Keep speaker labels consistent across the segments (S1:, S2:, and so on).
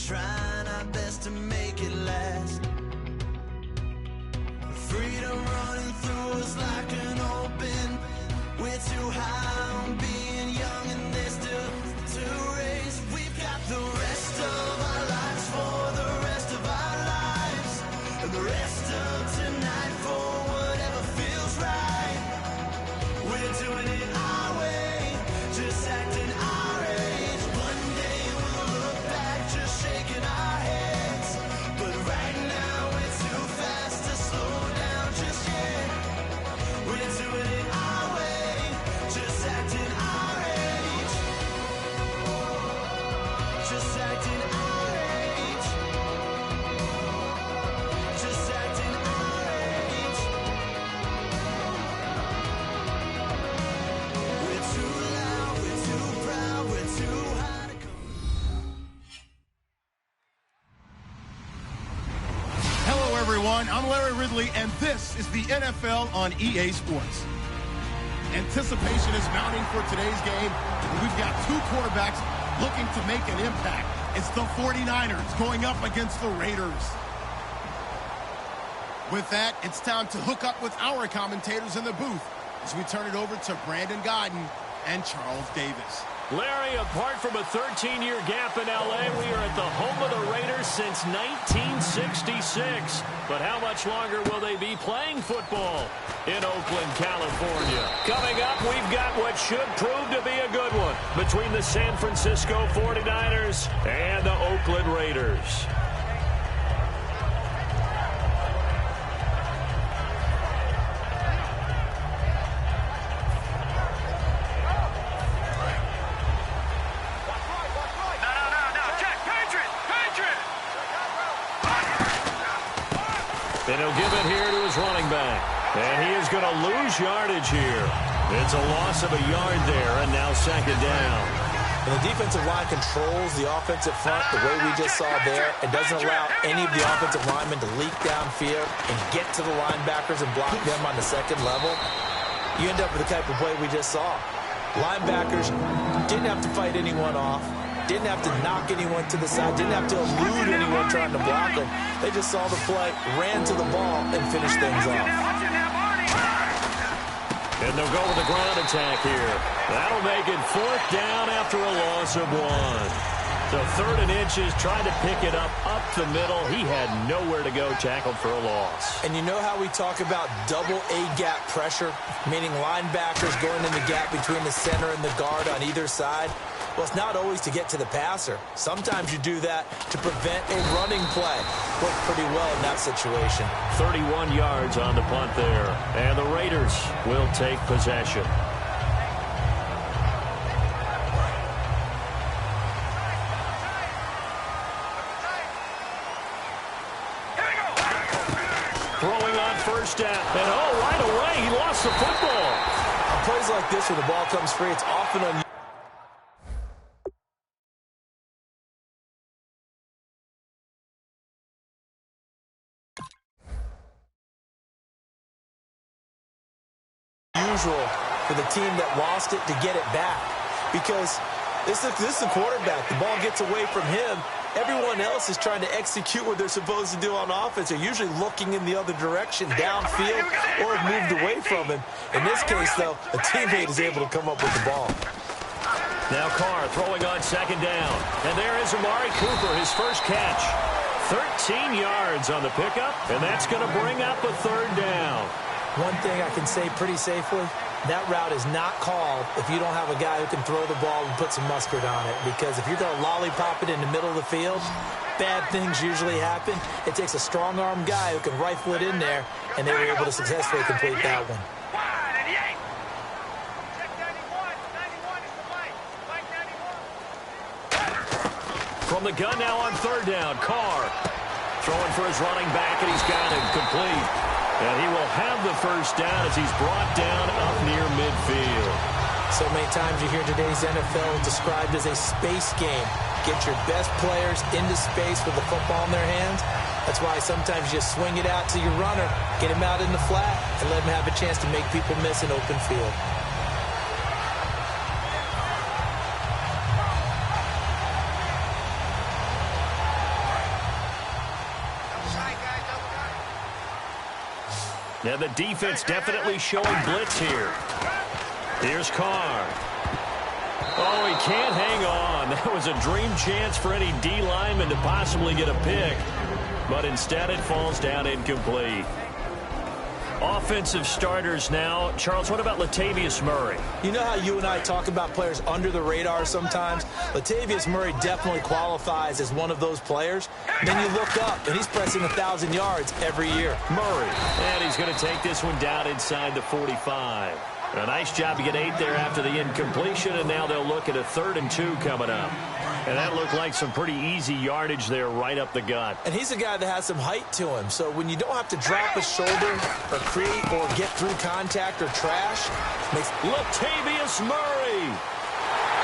S1: trying our best to make it last. Freedom running through us like an open. We're too high on being young and there's still to race. We've got the rest of our lives for the rest of our lives, and the rest of tonight for whatever feels right. We're doing it our way, just acting our age. One day we'll look back just shaking our heads, but right now we're too fast to slow down just yet. We're doing it our way, just acting our age. Just acting our age. Just acting our age. We're too loud, we're too proud, we're too high to come.
S2: Hello, everyone. I'm Larry Ridley, and this is the NFL on EA Sports. Anticipation is mounting for today's game. We've got two quarterbacks looking to make an impact. It's the 49ers going up against the Raiders. With that, it's time to hook up with our commentators in the booth as we turn it over to Brandon Godden and Charles Davis.
S3: Larry, apart from a 13-year gap in L.A., we are at the home of the Raiders since 1966. But how much longer will they be playing football in Oakland, California? Coming up, we've got what should prove to be a good one between the San Francisco 49ers and the Oakland Raiders. And he'll give it here to his running back. And he is going to lose yardage here. It's a loss of a yard there, and now second down.
S4: And the defensive line controls the offensive front the way we just saw there. It doesn't allow any of the offensive linemen to leak downfield and get to the linebackers and block them on the second level. You end up with the type of play we just saw. Linebackers didn't have to fight anyone off. Didn't have to knock anyone to the side. Didn't have to elude anyone trying to block them. They just saw the play, ran to the ball, and finished things off.
S3: And they'll go with the ground attack here. That'll make it fourth down after a loss of one. So third and inches, trying to pick it up the middle. He had nowhere to go, tackled for a loss.
S4: And you know how we talk about double A-gap pressure, meaning linebackers going in the gap between the center and the guard on either side? Well, it's not always to get to the passer. Sometimes you do that to prevent a running play. Worked pretty well in that situation.
S3: 31 yards on the punt there. And the Raiders will take possession. Throwing on first down. And right away, he lost the football.
S4: On plays like this where the ball comes free, it's often unusual. For the team that lost it to get it back, because this is the quarterback. The ball gets away from him. Everyone else is trying to execute what they're supposed to do on offense. They're usually looking in the other direction, downfield, or have moved away from him. In this case, though, a teammate is able to come up with the ball.
S3: Now Carr throwing on second down. And there is Amari Cooper, his first catch. 13 yards on the pickup, and that's going to bring up a third down.
S4: One thing I can say pretty safely, that route is not called if you don't have a guy who can throw the ball and put some mustard on it. Because if you're going to lollipop it in the middle of the field, bad things usually happen. It takes a strong-arm guy who can rifle it in there, and they were able to successfully complete that one.
S3: From the gun now on third down, Carr throwing for his running back, and he's got it complete. And he will have the first down as he's brought down up near midfield.
S4: So many times you hear today's NFL described as a space game. Get your best players into space with the football in their hands. That's why sometimes you swing it out to your runner, get him out in the flat, and let him have a chance to make people miss an open field.
S3: And the defense definitely showing blitz here. Here's Carr. Oh, he can't hang on. That was a dream chance for any D lineman to possibly get a pick. But instead it falls down incomplete. Offensive starters now. Charles, what about Latavius Murray?
S4: You know how you and I talk about players under the radar sometimes? Latavius Murray definitely qualifies as one of those players. And then you look up, and he's pressing 1,000 yards every year.
S3: Murray. And he's going to take this one down inside the 45. A nice job to get 8 there after the incompletion, and now they'll look at a 3rd and 2 coming up. And that looked like some pretty easy yardage there right up the gut.
S4: And he's a guy that has some height to him. So when you don't have to drop a shoulder or create or get through contact or trash, makes
S3: Latavius Murray.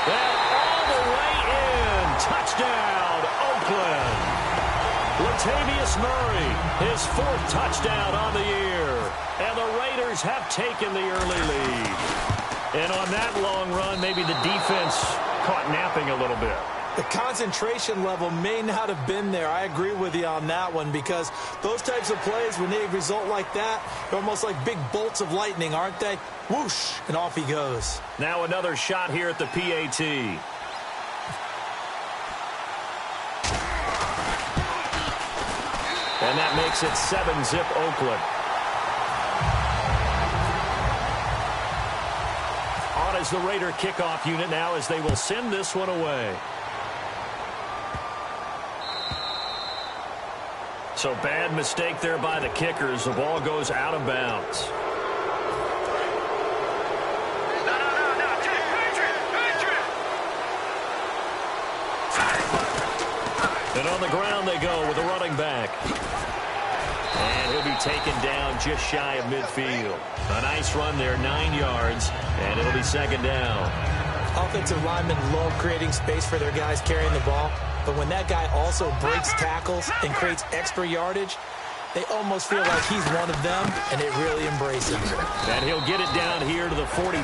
S3: And all the way in. Touchdown, Oakland. Latavius Murray, his 4th touchdown on the year. And the Raiders have taken the early lead. And on that long run, maybe the defense caught napping a little bit.
S4: The concentration level may not have been there. I agree with you on that one, because those types of plays, when they result like that, they're almost like big bolts of lightning, aren't they? Whoosh, and off he goes.
S3: Now another shot here at the PAT. And that makes it 7-zip Oakland. On is the Raider kickoff unit now as they will send this one away. So bad mistake there by the kickers. The ball goes out of bounds. And on the ground they go with a running back. And he'll be taken down just shy of midfield. A nice run there, 9 yards, and it'll be 2nd down.
S4: Offensive linemen love creating space for their guys carrying the ball, but when that guy also breaks tackles and creates extra yardage, they almost feel like he's one of them, and they really embrace him.
S3: And he'll get it down here to the 43.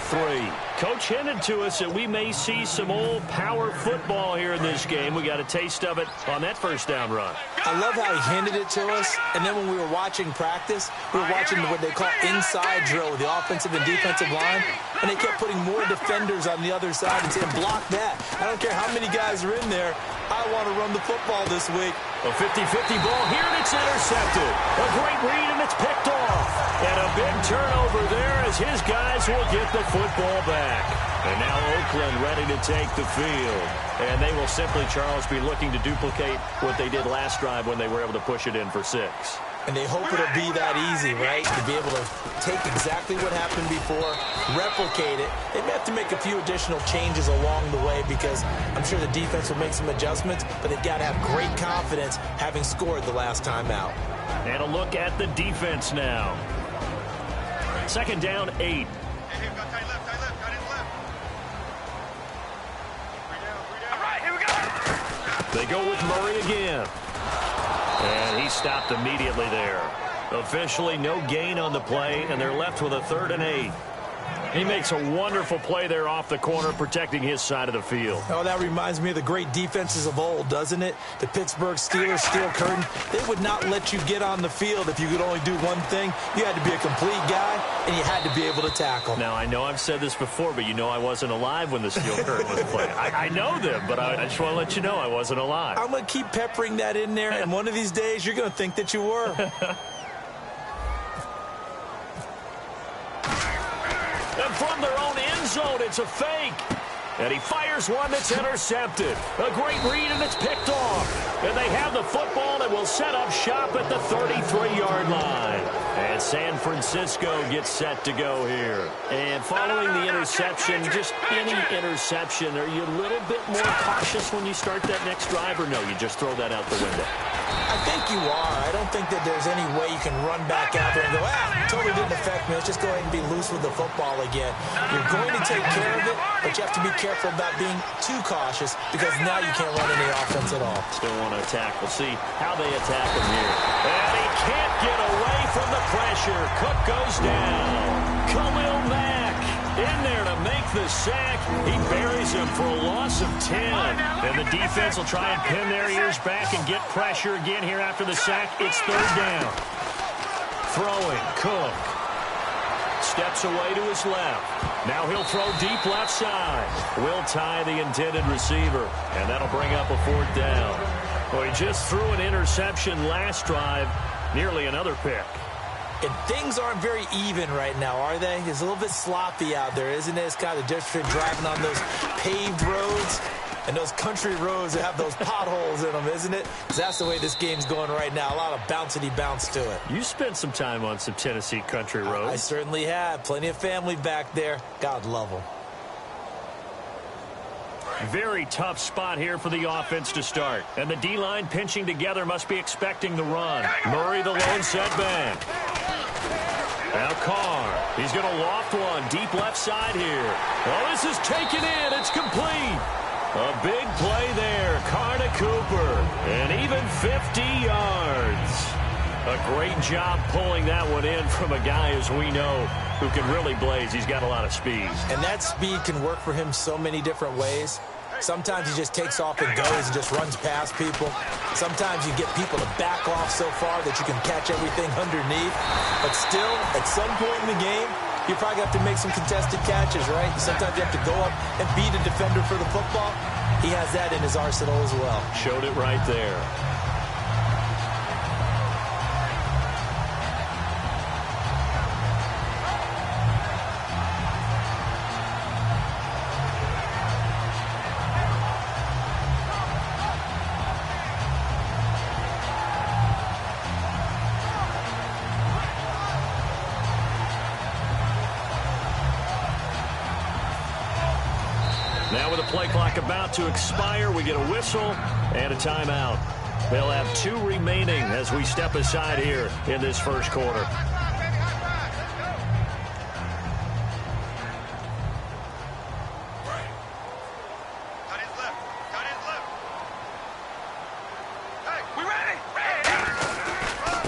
S3: Coach hinted to us that we may see some old power football here in this game. We got a taste of it on that 1st down run.
S4: I love how he hinted it to us, and then when we were watching practice, we were watching what they call inside drill with the offensive and defensive line, and they kept putting more defenders on the other side and saying, block that. I don't care how many guys are in there. I want to run the football this week.
S3: A 50-50 ball here, and it's intercepted. A great read, and it's picked off. And a big turnover there as his guys will get the football back. And now Oakland ready to take the field. And they will simply, Charles, be looking to duplicate what they did last drive when they were able to push it in for 6.
S4: And they hope it'll be that easy, right? To be able to take exactly what happened before, replicate it. They may have to make a few additional changes along the way because I'm sure the defense will make some adjustments, but they've got to have great confidence having scored the last time out.
S3: And a look at the defense now. 2nd down, 8. They go with Murray again. And he stopped immediately there. Officially no gain on the play, and they're left with a 3rd and 8. He makes a wonderful play there off the corner, protecting his side of the field.
S4: Oh, that reminds me of the great defenses of old, doesn't it? The Pittsburgh Steelers, steel curtain. They would not let you get on the field if you could only do one thing. You had to be a complete guy, and you had to be able to tackle.
S3: Now, I know I've said this before, but you know I wasn't alive when the steel curtain was played. I know them, but I just want to let you know I wasn't alive.
S4: I'm going to keep peppering that in there, and one of these days you're going to think that you were.
S3: And from their own end zone, it's a fake. And he fires one that's intercepted. A great read, and it's picked off. And they have the football that will set up shop at the 33-yard line. And San Francisco gets set to go here. And following the interception, just any interception, are you a little bit more cautious when you start that next drive, or no, you just throw that out the window?
S4: I think you are. I don't think that there's any way you can run back out there and go, totally didn't affect me. Let's just go ahead and be loose with the football again. You're going to take care of it, but you have to be careful about being too cautious because now you can't run any offense at all.
S3: Still want to attack. We'll see how they attack him here. And he can't get away from the pressure. Cook goes down. Khalil Mack in there to make the sack. He buries him for a loss of 10. And the defense will try and pin their ears back and get pressure again here after the sack. It's 3rd down. Throwing, Cook. Steps away to his left. Now he'll throw deep left side. Will tie the intended receiver, and that'll bring up a 4th down. Well, he just threw an interception last drive, nearly another pick.
S4: And things aren't very even right now, are they? It's a little bit sloppy out there, isn't it? It's kind of different between driving on those paved roads and those country roads that have those potholes in them, isn't it? 'Cause that's the way this game's going right now. A lot of bouncy bounce to it.
S3: You spent some time on some Tennessee country roads.
S4: I certainly have. Plenty of family back there. God love them.
S3: Very tough spot here for the offense to start. And the D-line pinching together must be expecting the run. Murray the lone setback. Now Carr. He's going to loft one deep left side here. Oh, this is taken in. It's complete. A big play there. Carr to Cooper. And even 50 yards. A great job pulling that one in from a guy, as we know, who can really blaze. He's got a lot of speed.
S4: And that speed can work for him so many different ways. Sometimes he just takes off and goes and just runs past people. Sometimes you get people to back off so far that you can catch everything underneath. But still, at some point in the game, you probably have to make some contested catches, right? Sometimes you have to go up and beat a defender for the football. He has that in his arsenal as well.
S3: Showed it right there. Now with the play clock about to expire, we get a whistle and a timeout. They'll have 2 remaining as we step aside here in this first quarter.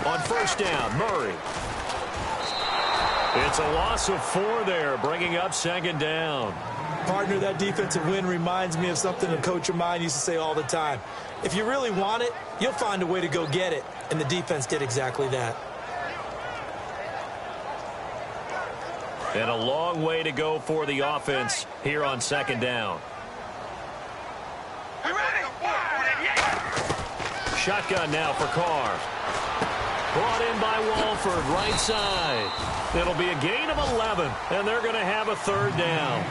S3: On first down, Murray. It's a loss of 4 there, bringing up 2nd down.
S4: Partner, that defensive win reminds me of something a coach of mine used to say all the time. If you really want it, you'll find a way to go get it. And the defense did exactly that.
S3: And a long way to go for the offense here on 2nd down. Shotgun now for Carr. Brought in by Walford, right side. It'll be a gain of 11, and they're going to have a 3rd down.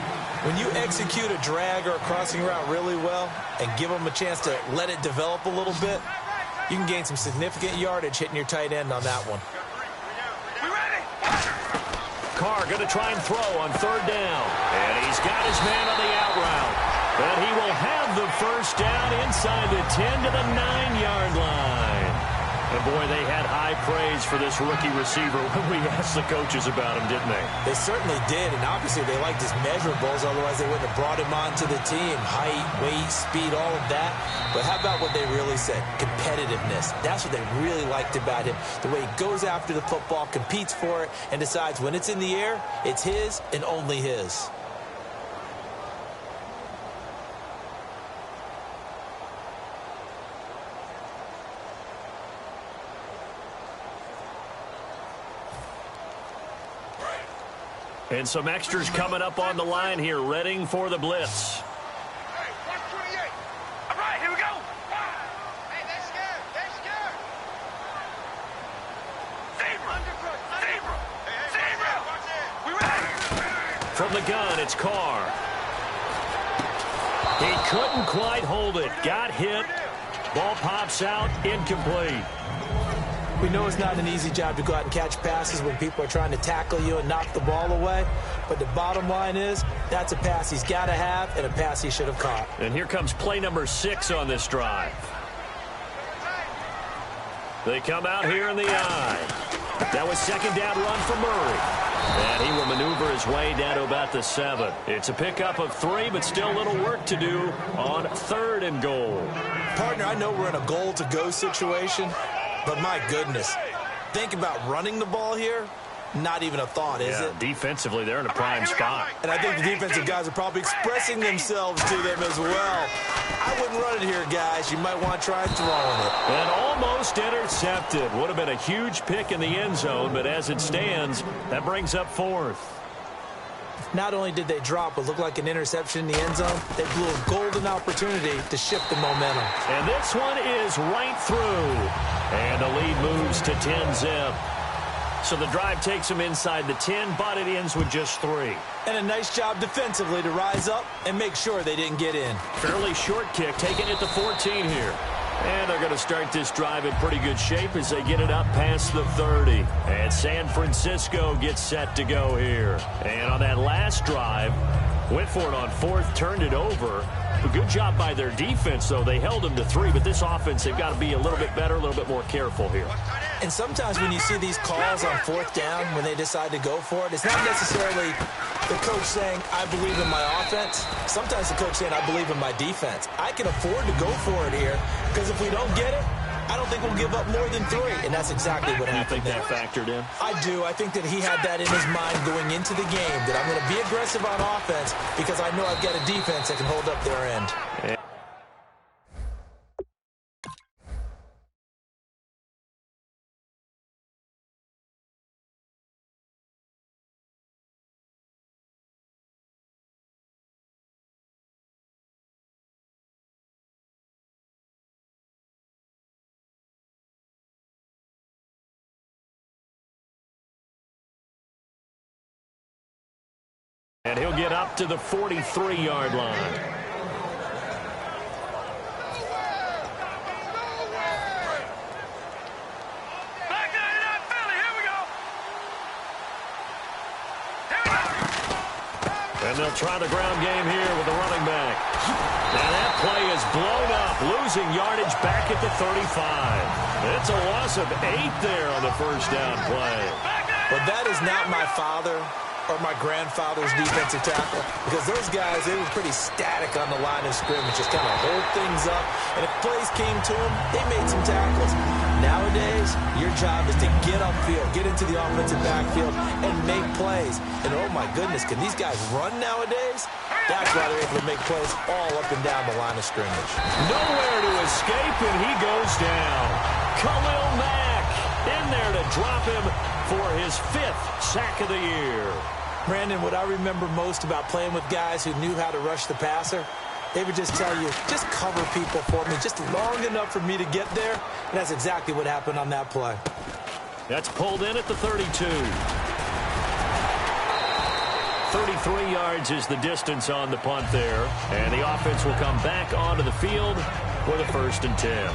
S4: When you execute a drag or a crossing route really well and give them a chance to let it develop a little bit, you can gain some significant yardage hitting your tight end on that one.
S3: Carr going to try and throw on 3rd down. And he's got his man on the out route. But he will have the 1st down inside the 10 to the 9-yard line. And, boy, they had high praise for this rookie receiver when we asked the coaches about him, didn't they?
S4: They certainly did, and obviously they liked his measurables, otherwise they wouldn't have brought him onto the team. Height, weight, speed, all of that. But how about what they really said? Competitiveness. That's what they really liked about him. The way he goes after the football, competes for it, and decides when it's in the air, it's his and only his.
S3: And some extras coming up on the line here, readying for the blitz.
S5: Hey, 128. All right, here we go. Hey, they're scared. They're scared. Zebra. We ready.
S3: From the gun, it's Carr. He couldn't quite hold it. Got hit. Ball pops out, incomplete.
S4: We know it's not an easy job to go out and catch passes when people are trying to tackle you and knock the ball away. But the bottom line is, that's a pass he's got to have and a pass he should have caught.
S3: And here comes play number 6 on this drive. They come out here in the eye. That was 2nd down run for Murray. And he will maneuver his way down to about the 7. It's a pickup of 3, but still a little work to do on 3rd and goal.
S4: Partner, I know we're in a goal-to-go situation. But my goodness, think about running the ball here. Not even a thought, is it?
S3: Defensively, they're in a prime spot.
S4: And I think the defensive guys are probably expressing themselves to them as well. I wouldn't run it here, guys. You might want to try throwing it.
S3: And almost intercepted. Would have been a huge pick in the end zone, but as it stands, that brings up fourth.
S4: Not only did they drop what looked like an interception in the end zone, they blew a golden opportunity to shift the momentum.
S3: And this one is right through. And the lead moves to 10-zip. So the drive takes them inside the 10, but it ends with just 3.
S4: And a nice job defensively to rise up and make sure they didn't get in.
S3: Fairly short kick, taking it to 14 here. And they're going to start this drive in pretty good shape as they get it up past the 30. And San Francisco gets set to go here. And on that last drive, went for it on fourth, turned it over. A good job by their defense, though. They held them to 3, but this offense, they've got to be a little bit better, a little bit more careful here.
S4: And sometimes when you see these calls on fourth down, when they decide to go for it, it's not necessarily the coach saying, I believe in my offense. Sometimes the coach saying, I believe in my defense. I can afford to go for it here because if we don't get it, I don't think we'll give up more than 3. And that's exactly what happened.
S3: You think that factored in?
S4: I do. I think that he had that in his mind going into the game, that I'm going to be aggressive on offense because I know I've got a defense that can hold up their end.
S3: And he'll get up to the 43-yard line. And they'll try the ground game here with the running back. Now that play is blown up, losing yardage back at the 35. It's a loss of 8 there on the first down play.
S4: But that is not my father or my grandfather's defensive tackle, because those guys, they were pretty static on the line of scrimmage, just kind of hold things up, and if plays came to them, they made some tackles. Nowadays, your job is to get upfield, get into the offensive backfield, and make plays. And oh my goodness, can these guys run nowadays? That's why they're able to make plays all up and down the line of scrimmage.
S3: Nowhere to escape, and he goes down. Khalil Mack in there to drop him for his 5th sack of the year.
S4: Brandon, what I remember most about playing with guys who knew how to rush the passer, they would just tell you, just cover people for me, just long enough for me to get there. And that's exactly what happened on that play.
S3: That's pulled in at the 32. 33 yards is the distance on the punt there. And the offense will come back onto the field for the 1st and 10.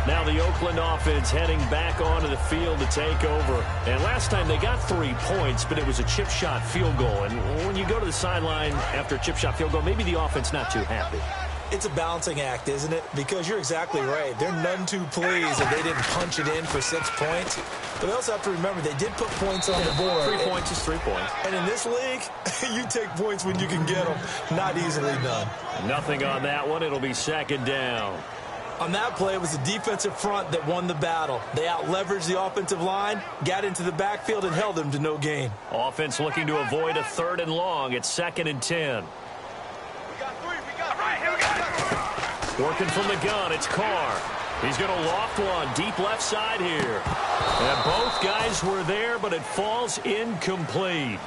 S3: Now the Oakland offense heading back onto the field to take over. And last time they got 3 points, but it was a chip shot field goal. And when you go to the sideline after a chip shot field goal, maybe the offense not too happy.
S4: It's a balancing act, isn't it? Because you're exactly right. They're none too pleased that they didn't punch it in for 6 points. But they also have to remember they did put points on the board.
S3: 3 points is 3 points.
S4: And in this league, you take points when you can get them. Not easily done.
S3: Nothing on that one. It'll be 2nd down.
S4: On that play, it was the defensive front that won the battle. They out-leveraged the offensive line, got into the backfield, and held them to no gain.
S3: Offense looking to avoid a 3rd and long. It's 2nd and 10. Working from the gun, it's Carr. He's going to loft one deep left side here. And both guys were there, but it falls incomplete.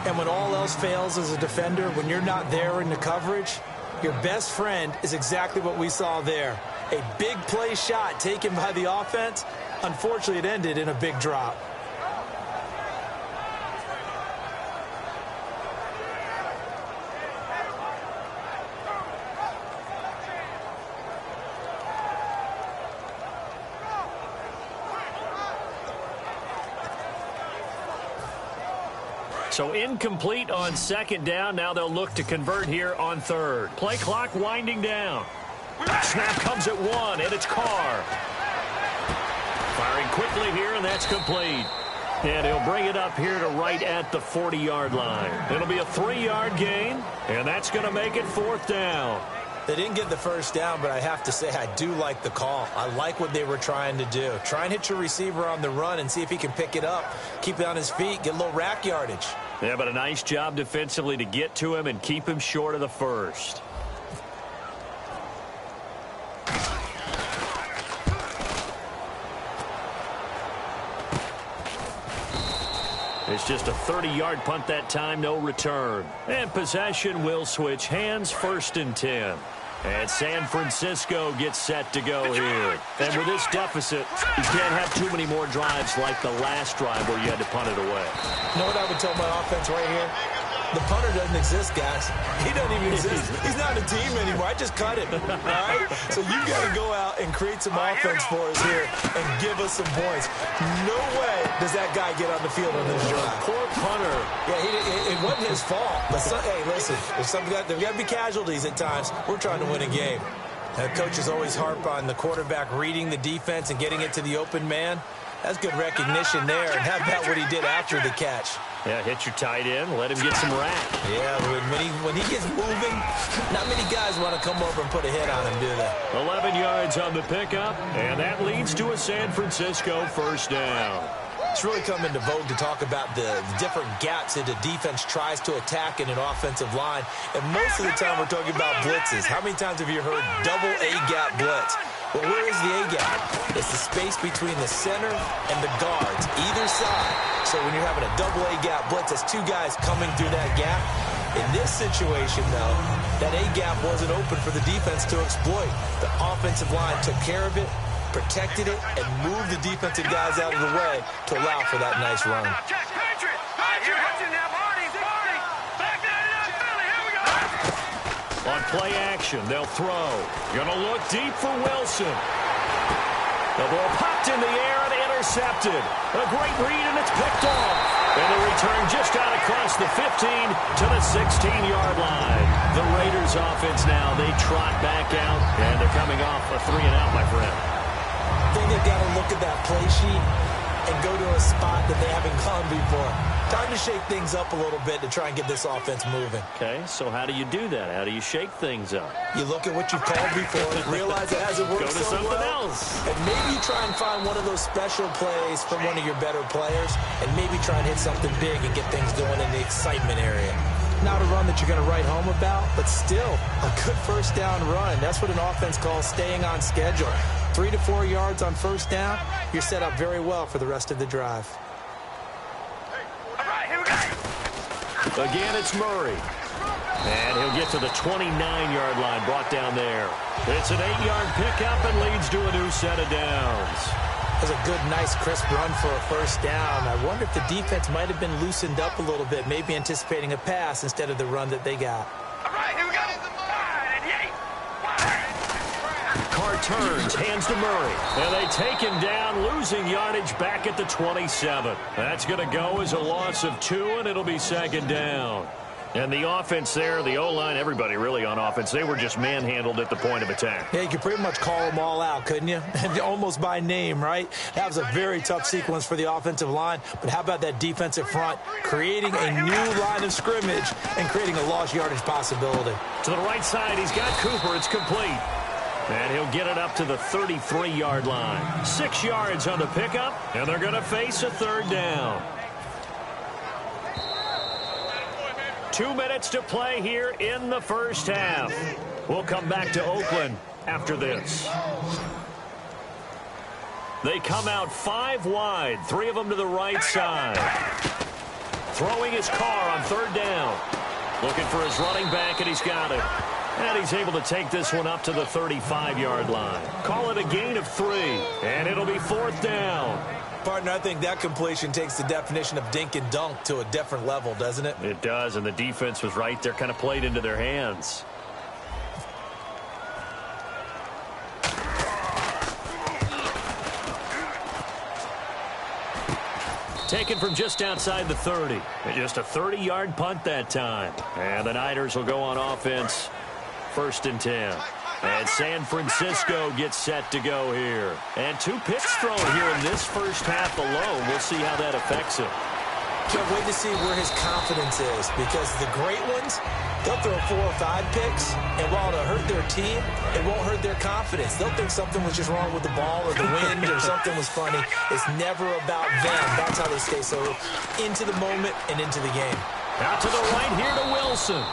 S4: And when all else fails as a defender, when you're not there in the coverage, your best friend is exactly what we saw there. A big play shot taken by the offense. Unfortunately, it ended in a big drop.
S3: So incomplete on 2nd down. Now they'll look to convert here on 3rd. Play clock winding down. Snap comes at 1, and it's Carr. Firing quickly here, and that's complete. And he'll bring it up here to right at the 40-yard line. It'll be a 3-yard gain, and that's going to make it 4th down.
S4: They didn't get the first down, but I have to say I do like the call. I like what they were trying to do. Try and hit your receiver on the run and see if he can pick it up, keep it on his feet, get a little rack yardage.
S3: Yeah, but a nice job defensively to get to him and keep him short of the first. It's just a 30-yard punt that time, no return. And possession will switch hands, 1st and 10. And San Francisco gets set to go here. And with this deficit, you can't have too many more drives like the last drive where you had to punt it away.
S4: You know what I would tell my offense right here? The punter doesn't exist, guys. He doesn't even exist. He's not a team anymore. I just cut him, all right? So you got to go out and create some offense for us here and give us some points. No way does that guy get on the field on this drive.
S3: Poor punter.
S4: Yeah, it wasn't his fault. But hey, listen, there's got to be casualties at times. We're trying to win a game. Coaches always harp on the quarterback reading the defense and getting it to the open man. That's good recognition there. And how about what he did after the catch?
S3: Yeah, hit your tight end, let him get some rack.
S4: Yeah, when he gets moving, not many guys want to come over and put a hit on him, do they?
S3: 11 yards on the pickup, and that leads to a San Francisco 1st down.
S4: It's really come into vogue to talk about the different gaps that the defense tries to attack in an offensive line. And most of the time we're talking about blitzes. How many times have you heard double A-gap blitz? Well, where is the A-gap? It's the space between the center and the guards, either side. So when you're having a double A-gap blitz, that's 2 guys coming through that gap. In this situation, though, that A-gap wasn't open for the defense to exploit. The offensive line took care of it, protected it, and moved the defensive guys out of the way to allow for that nice run.
S3: On play action, they'll throw. Gonna look deep for Wilson. The ball popped in the air and intercepted. A great read, and it's picked off. And the return just out across the 15 to the 16-yard line. The Raiders offense now, they trot back out, and they're coming off a 3-and-out, my friend.
S4: I think they've got to look at that play sheet and go to a spot that they haven't gone before. Time to shake things up a little bit to try and get this offense moving.
S3: Okay, so how do you do that? How do you shake things up?
S4: You look at what you've called before, realize it hasn't worked
S3: Go to
S4: so
S3: something
S4: well,
S3: else.
S4: and maybe try and find one of those special plays from one of your better players, and maybe try and hit something big and get things going in the excitement area. Not a run that you're going to write home about, but still a good 1st down run. That's what an offense calls staying on schedule. 3 to 4 yards on 1st down, you're set up very well for the rest of the drive.
S3: Again, it's Murray. And he'll get to the 29-yard line, brought down there. It's an 8-yard pickup and leads to a new set of downs.
S4: That's a good, nice, crisp run for a 1st down. I wonder if the defense might have been loosened up a little bit, maybe anticipating a pass instead of the run that they got.
S5: All right, here we go.
S3: Carr turns, hands to Murray. And they take him down, losing yardage back at the 27. That's going to go as a loss of 2, and it'll be 2nd down. And the offense there, the O-line, everybody really on offense, they were just manhandled at the point of attack.
S4: Yeah, you could pretty much call them all out, couldn't you? Almost by name, right? That was a very tough sequence for the offensive line. But how about that defensive front creating a new line of scrimmage and creating a lost yardage possibility?
S3: To the right side, he's got Cooper. It's complete. And he'll get it up to the 33-yard line. 6 yards on the pickup, and they're going to face a 3rd down. 2 minutes to play here in the 1st half. We'll come back to Oakland after this. They come out 5 wide, 3 of them to the right side. Throwing his Carr on 3rd down. Looking for his running back, and he's got it. And he's able to take this one up to the 35-yard line. Call it a gain of 3, and it'll be 4th down.
S4: Partner, I think that completion takes the definition of dink and dunk to a different level, doesn't it?
S3: It does, and the defense was right there, kind of played into their hands. Taken from just outside the 30. Just a 30-yard punt that time. And the Niners will go on offense. 1st and 10. And San Francisco gets set to go here. And 2 picks thrown here in this 1st half alone. We'll see how that affects it.
S4: Can't wait to see where his confidence is, because the great ones, they'll throw 4 or 5 picks, and while it'll hurt their team, it won't hurt their confidence. They'll think something was just wrong with the ball or the wind or something was funny. It's never about them. That's how they stay so into the moment and into the game.
S3: Out to the right here to Wilson.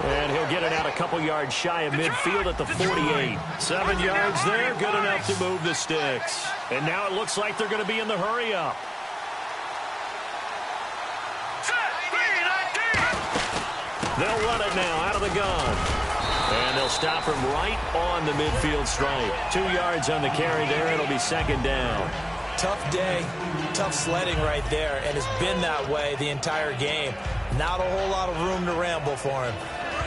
S3: And he'll get it out a couple yards shy of midfield at the 48. 7 yards there, good enough to move the sticks. And now it looks like they're going to be in the hurry-up. They'll run it now out of the gun. And they'll stop him right on the midfield stripe. 2 yards on the carry there. It'll be second down.
S4: Tough day, tough sledding right there, and it's been that way the entire game. Not a whole lot of room to ramble for him.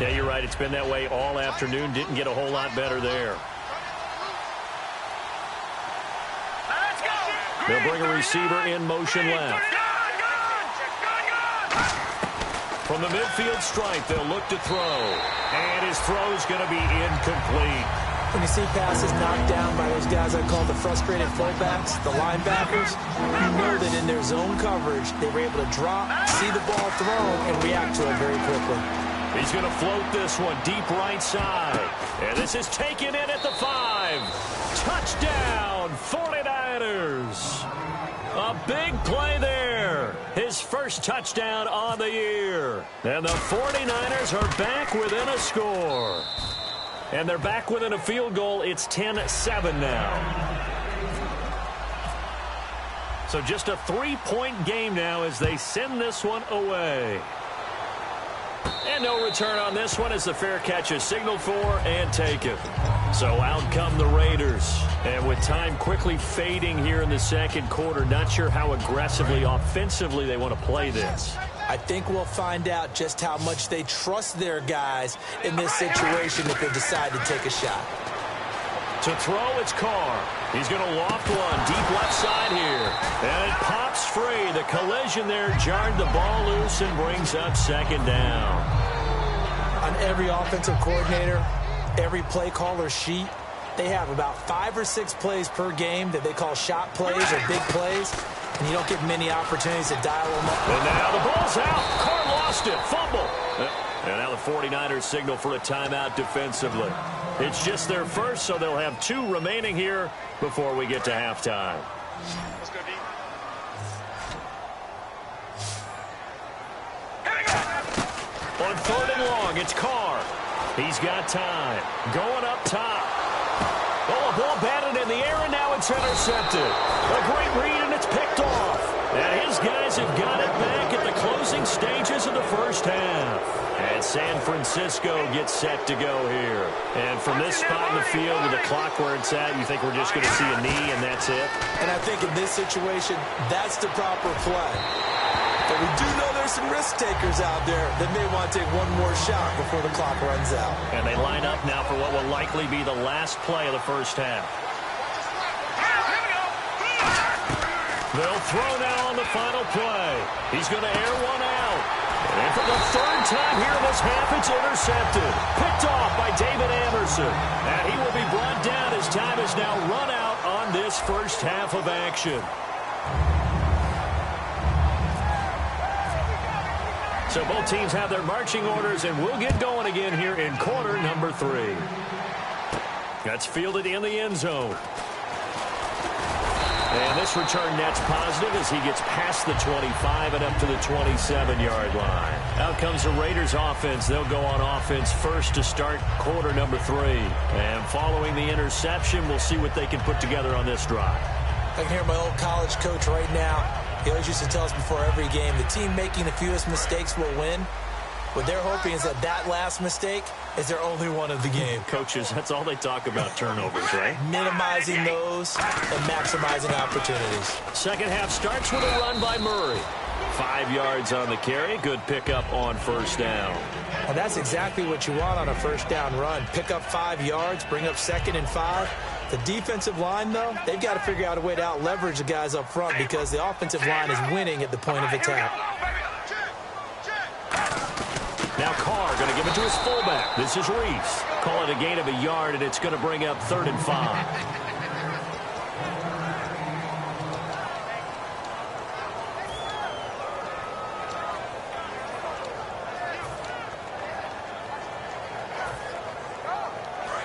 S3: Yeah, you're right. It's been that way all afternoon. Didn't get a whole lot better there. They'll bring a receiver in motion left. From the midfield stripe, they'll look to throw. And his throw's going to be incomplete.
S4: When you see passes knocked down by those guys I call the frustrated fullbacks, the linebackers, you know that in their zone coverage, they were able to drop, see the ball thrown, and react to it very quickly.
S3: He's going to float this one deep right side. And this is taken in at the 5. Touchdown, 49ers. A big play there. His first touchdown on the year. And the 49ers are back within a score. And they're back within a field goal. It's 10-7 now. So just a 3-point game now as they send this one away. And no return on this one as the fair catch is signaled for and taken. So out come the Raiders. And with time quickly fading here in the second quarter, not sure how aggressively, offensively they want to play this.
S4: I think we'll find out just how much they trust their guys in this situation if they decide to take a shot.
S3: To throw, it's Carr. He's going to loft one deep left side here. And it pops free. The collision there jarred the ball loose and brings up second down.
S4: On every offensive coordinator, every play caller sheet, they have about 5 or 6 plays per game that they call shot plays or big plays. And you don't get many opportunities to dial them up.
S3: And now the ball's out. Carr lost it. Fumble. And now the 49ers signal for a timeout defensively. It's just their first, so they'll have 2 remaining here before we get to halftime.
S5: Let's go, D.
S3: On 3rd and long, it's Carr. He's got time. Going up top. Oh, a ball batted in the air, and now it's intercepted. A great read, and it's picked off. And his guys have got it back at the closing stages of the first half. And San Francisco gets set to go here. And from this spot in the field with the clock where it's at, you think we're just going to see a knee and that's it?
S4: And I think in this situation, that's the proper play. But we do know there's some risk takers out there that may want to take one more shot before the clock runs out.
S3: And they line up now for what will likely be the last play of the first half. They'll throw now on the final play. He's going to air one out. And for the 3rd time here in this half, it's intercepted. Picked off by David Anderson. And he will be brought down as time is now run out on this first half of action. So both teams have their marching orders, and we'll get going again here in quarter number 3. That's fielded in the end zone. And this return net's positive as he gets past the 25 and up to the 27-yard line. Out comes the Raiders offense. They'll go on offense first to start quarter number 3. And following the interception, we'll see what they can put together on this drive.
S4: I can hear my old college coach right now. He always used to tell us before every game, the team making the fewest mistakes will win. What they're hoping is that that last mistake is their only one of the game.
S3: Coaches, that's all they talk about, turnovers, right?
S4: Minimizing those and maximizing opportunities.
S3: Second half starts with a run by Murray. 5 yards on the carry. Good pickup on first down.
S4: And that's exactly what you want on a first down run. Pick up 5 yards, bring up 2nd and 5. The defensive line, though, they've got to figure out a way to out-leverage the guys up front because the offensive line is winning at the point of attack.
S3: Now Carr going to give it to his fullback. This is Reese. Call it a gain of a yard, and it's going to bring up 3rd and 5.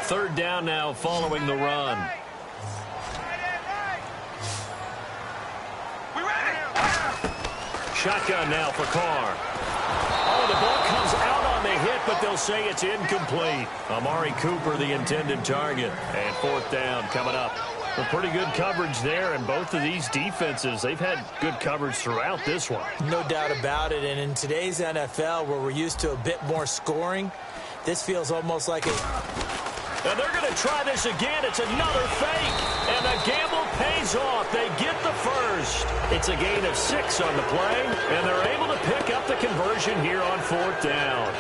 S3: third down now following the run. Shotgun now for Carr. Oh, the ball comes out on the hit, but they'll say it's incomplete. Amari Cooper, the intended target. And fourth down coming up. Well, pretty good coverage there, and both of these defenses, they've had good coverage throughout this one.
S4: No doubt about it, and in today's NFL, where we're used to a bit more scoring, this feels almost like a...
S3: And they're going to try this again. It's another fake. And the gamble pays off. They get the first. It's a gain of 6 on the play, and they're able to pick up the conversion here on fourth down.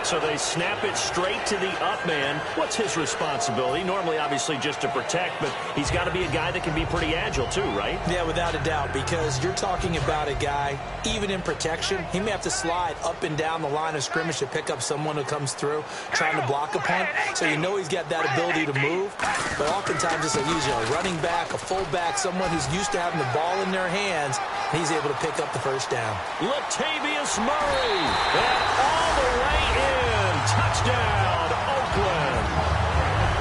S3: So they snap it straight to the up man. What's his responsibility? Normally, obviously, just to protect, but he's got to be a guy that can be pretty agile too, right?
S4: Yeah, without a doubt, because you're talking about a guy, even in protection, he may have to slide up and down the line of scrimmage to pick up someone who comes through trying to block a punt. So you know he's got that ability to move, but oftentimes it's usually a running back, a fullback, someone who's used to having the ball in their hands, and he's able to pick up the first down.
S3: Latavius Murray, and all the way in. Touchdown, Oakland.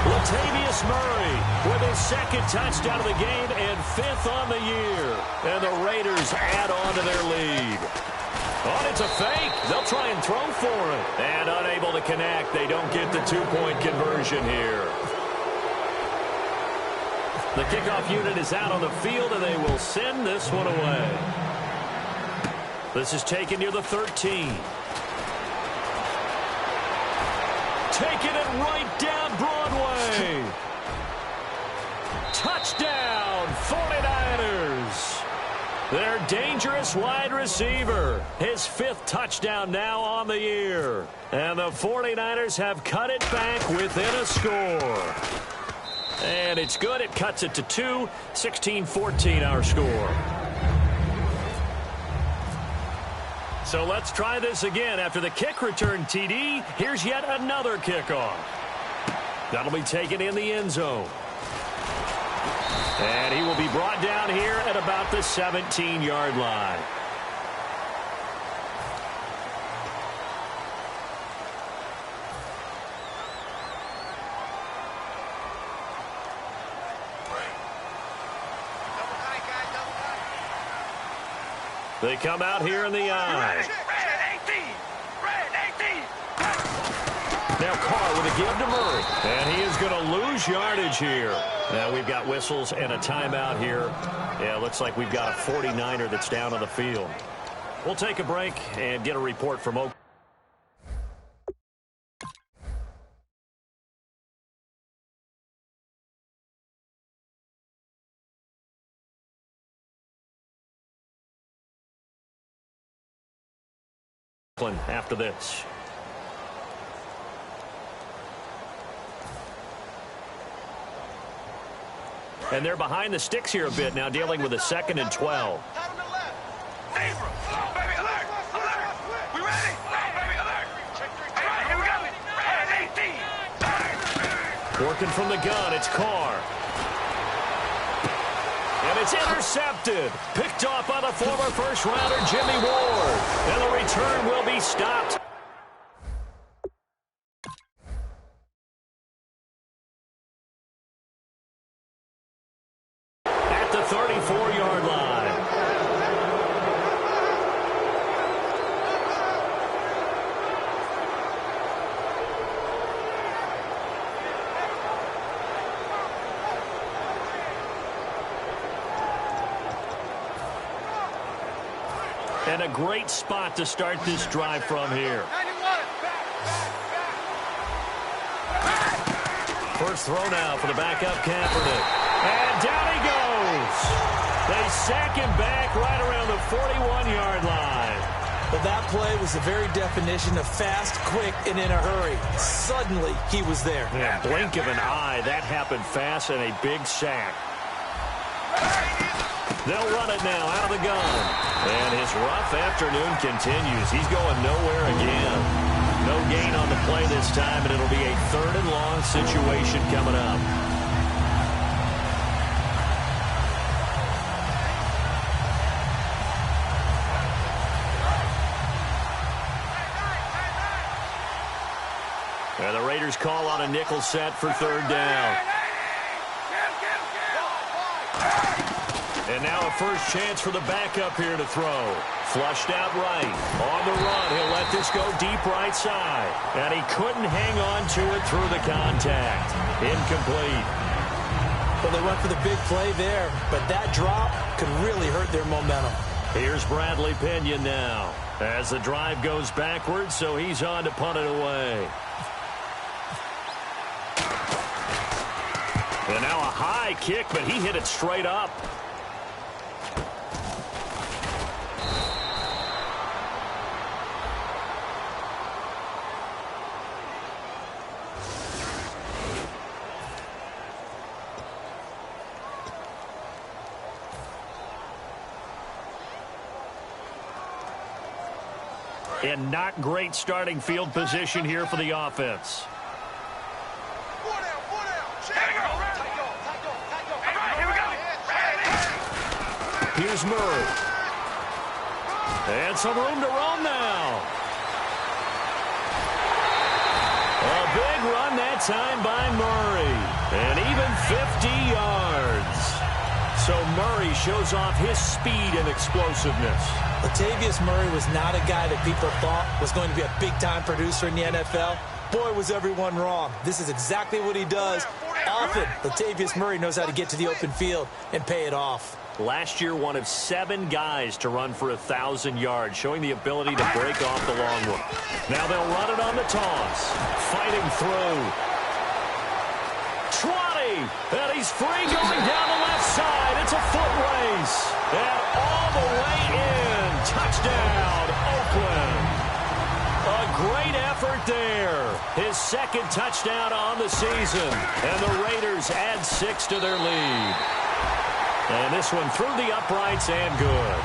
S3: Latavius Murray with his second touchdown of the game and 5th on the year. And the Raiders add on to their lead. Oh, it's a fake. They'll try and throw for it. And unable to connect. They don't get the 2-point conversion here. The kickoff unit is out on the field, and they will send this one away. This is taken near the 13. Taking it right down Broadway. Touchdown, 49ers. Their dangerous wide receiver. His 5th touchdown now on the year. And the 49ers have cut it back within a score. And it's good. It cuts it to 2. 16-14 our score. So let's try this again. After the kick return TD, here's yet another kickoff. That'll be taken in the end zone. And he will be brought down here at about the 17-yard line. They come out here in the eye. Now Carr with a give to Murray. And he is going to lose yardage here. Now we've got whistles and a timeout here. Yeah, looks like we've got a 49er that's down on the field. We'll take a break and get a report from Oakland. After this. And they're behind the sticks here a bit now, dealing with a 2nd and 12. Working from the gun, it's Carr. And it's intercepted. Picked off by the former first-rounder Jimmy Ward. And the return will be stopped. At the 34-yard line. And a great spot to start this drive from here. First throw now for the backup Kaepernick. And down he goes. They sack him back right around the 41-yard line.
S4: But that play was the very definition of fast, quick, and in a hurry. Suddenly, he was there.
S3: Yeah, blink of an eye. That happened fast and a big sack. They'll run it now out of the gun. And his rough afternoon continues. He's going nowhere again. No gain on the play this time, and it'll be a 3rd and long situation coming up. And the Raiders call on a nickel set for third down. And now a first chance for the backup here to throw. Flushed out right. On the run, he'll let this go deep right side. And he couldn't hang on to it through the contact. Incomplete.
S4: Well, they went for the big play there, but that drop could really hurt their momentum.
S3: Here's Bradley Pinion now. As the drive goes backwards, so he's on to punt it away. And now a high kick, but he hit it straight up. And not great starting field position here for the offense. Here's Murray. And some room to roam now. A big run that time by Murray. And even 50 yards. So Murray shows off his speed and explosiveness.
S4: Latavius Murray was not a guy that people thought was going to be a big-time producer in the NFL. Boy, was everyone wrong. This is exactly what he does. Often, Latavius Murray knows how to get to the open field and pay it off.
S3: Last year, one of 7 guys to run for 1,000 yards, showing the ability to break off the long one. Now they'll run it on the toss. Fighting through. 20, and he's free going down the left side. It's a foot race. And all the way in. Touchdown, Oakland. A great effort there. His second touchdown on the season. And the Raiders add 6 to their lead. And this one through the uprights and good.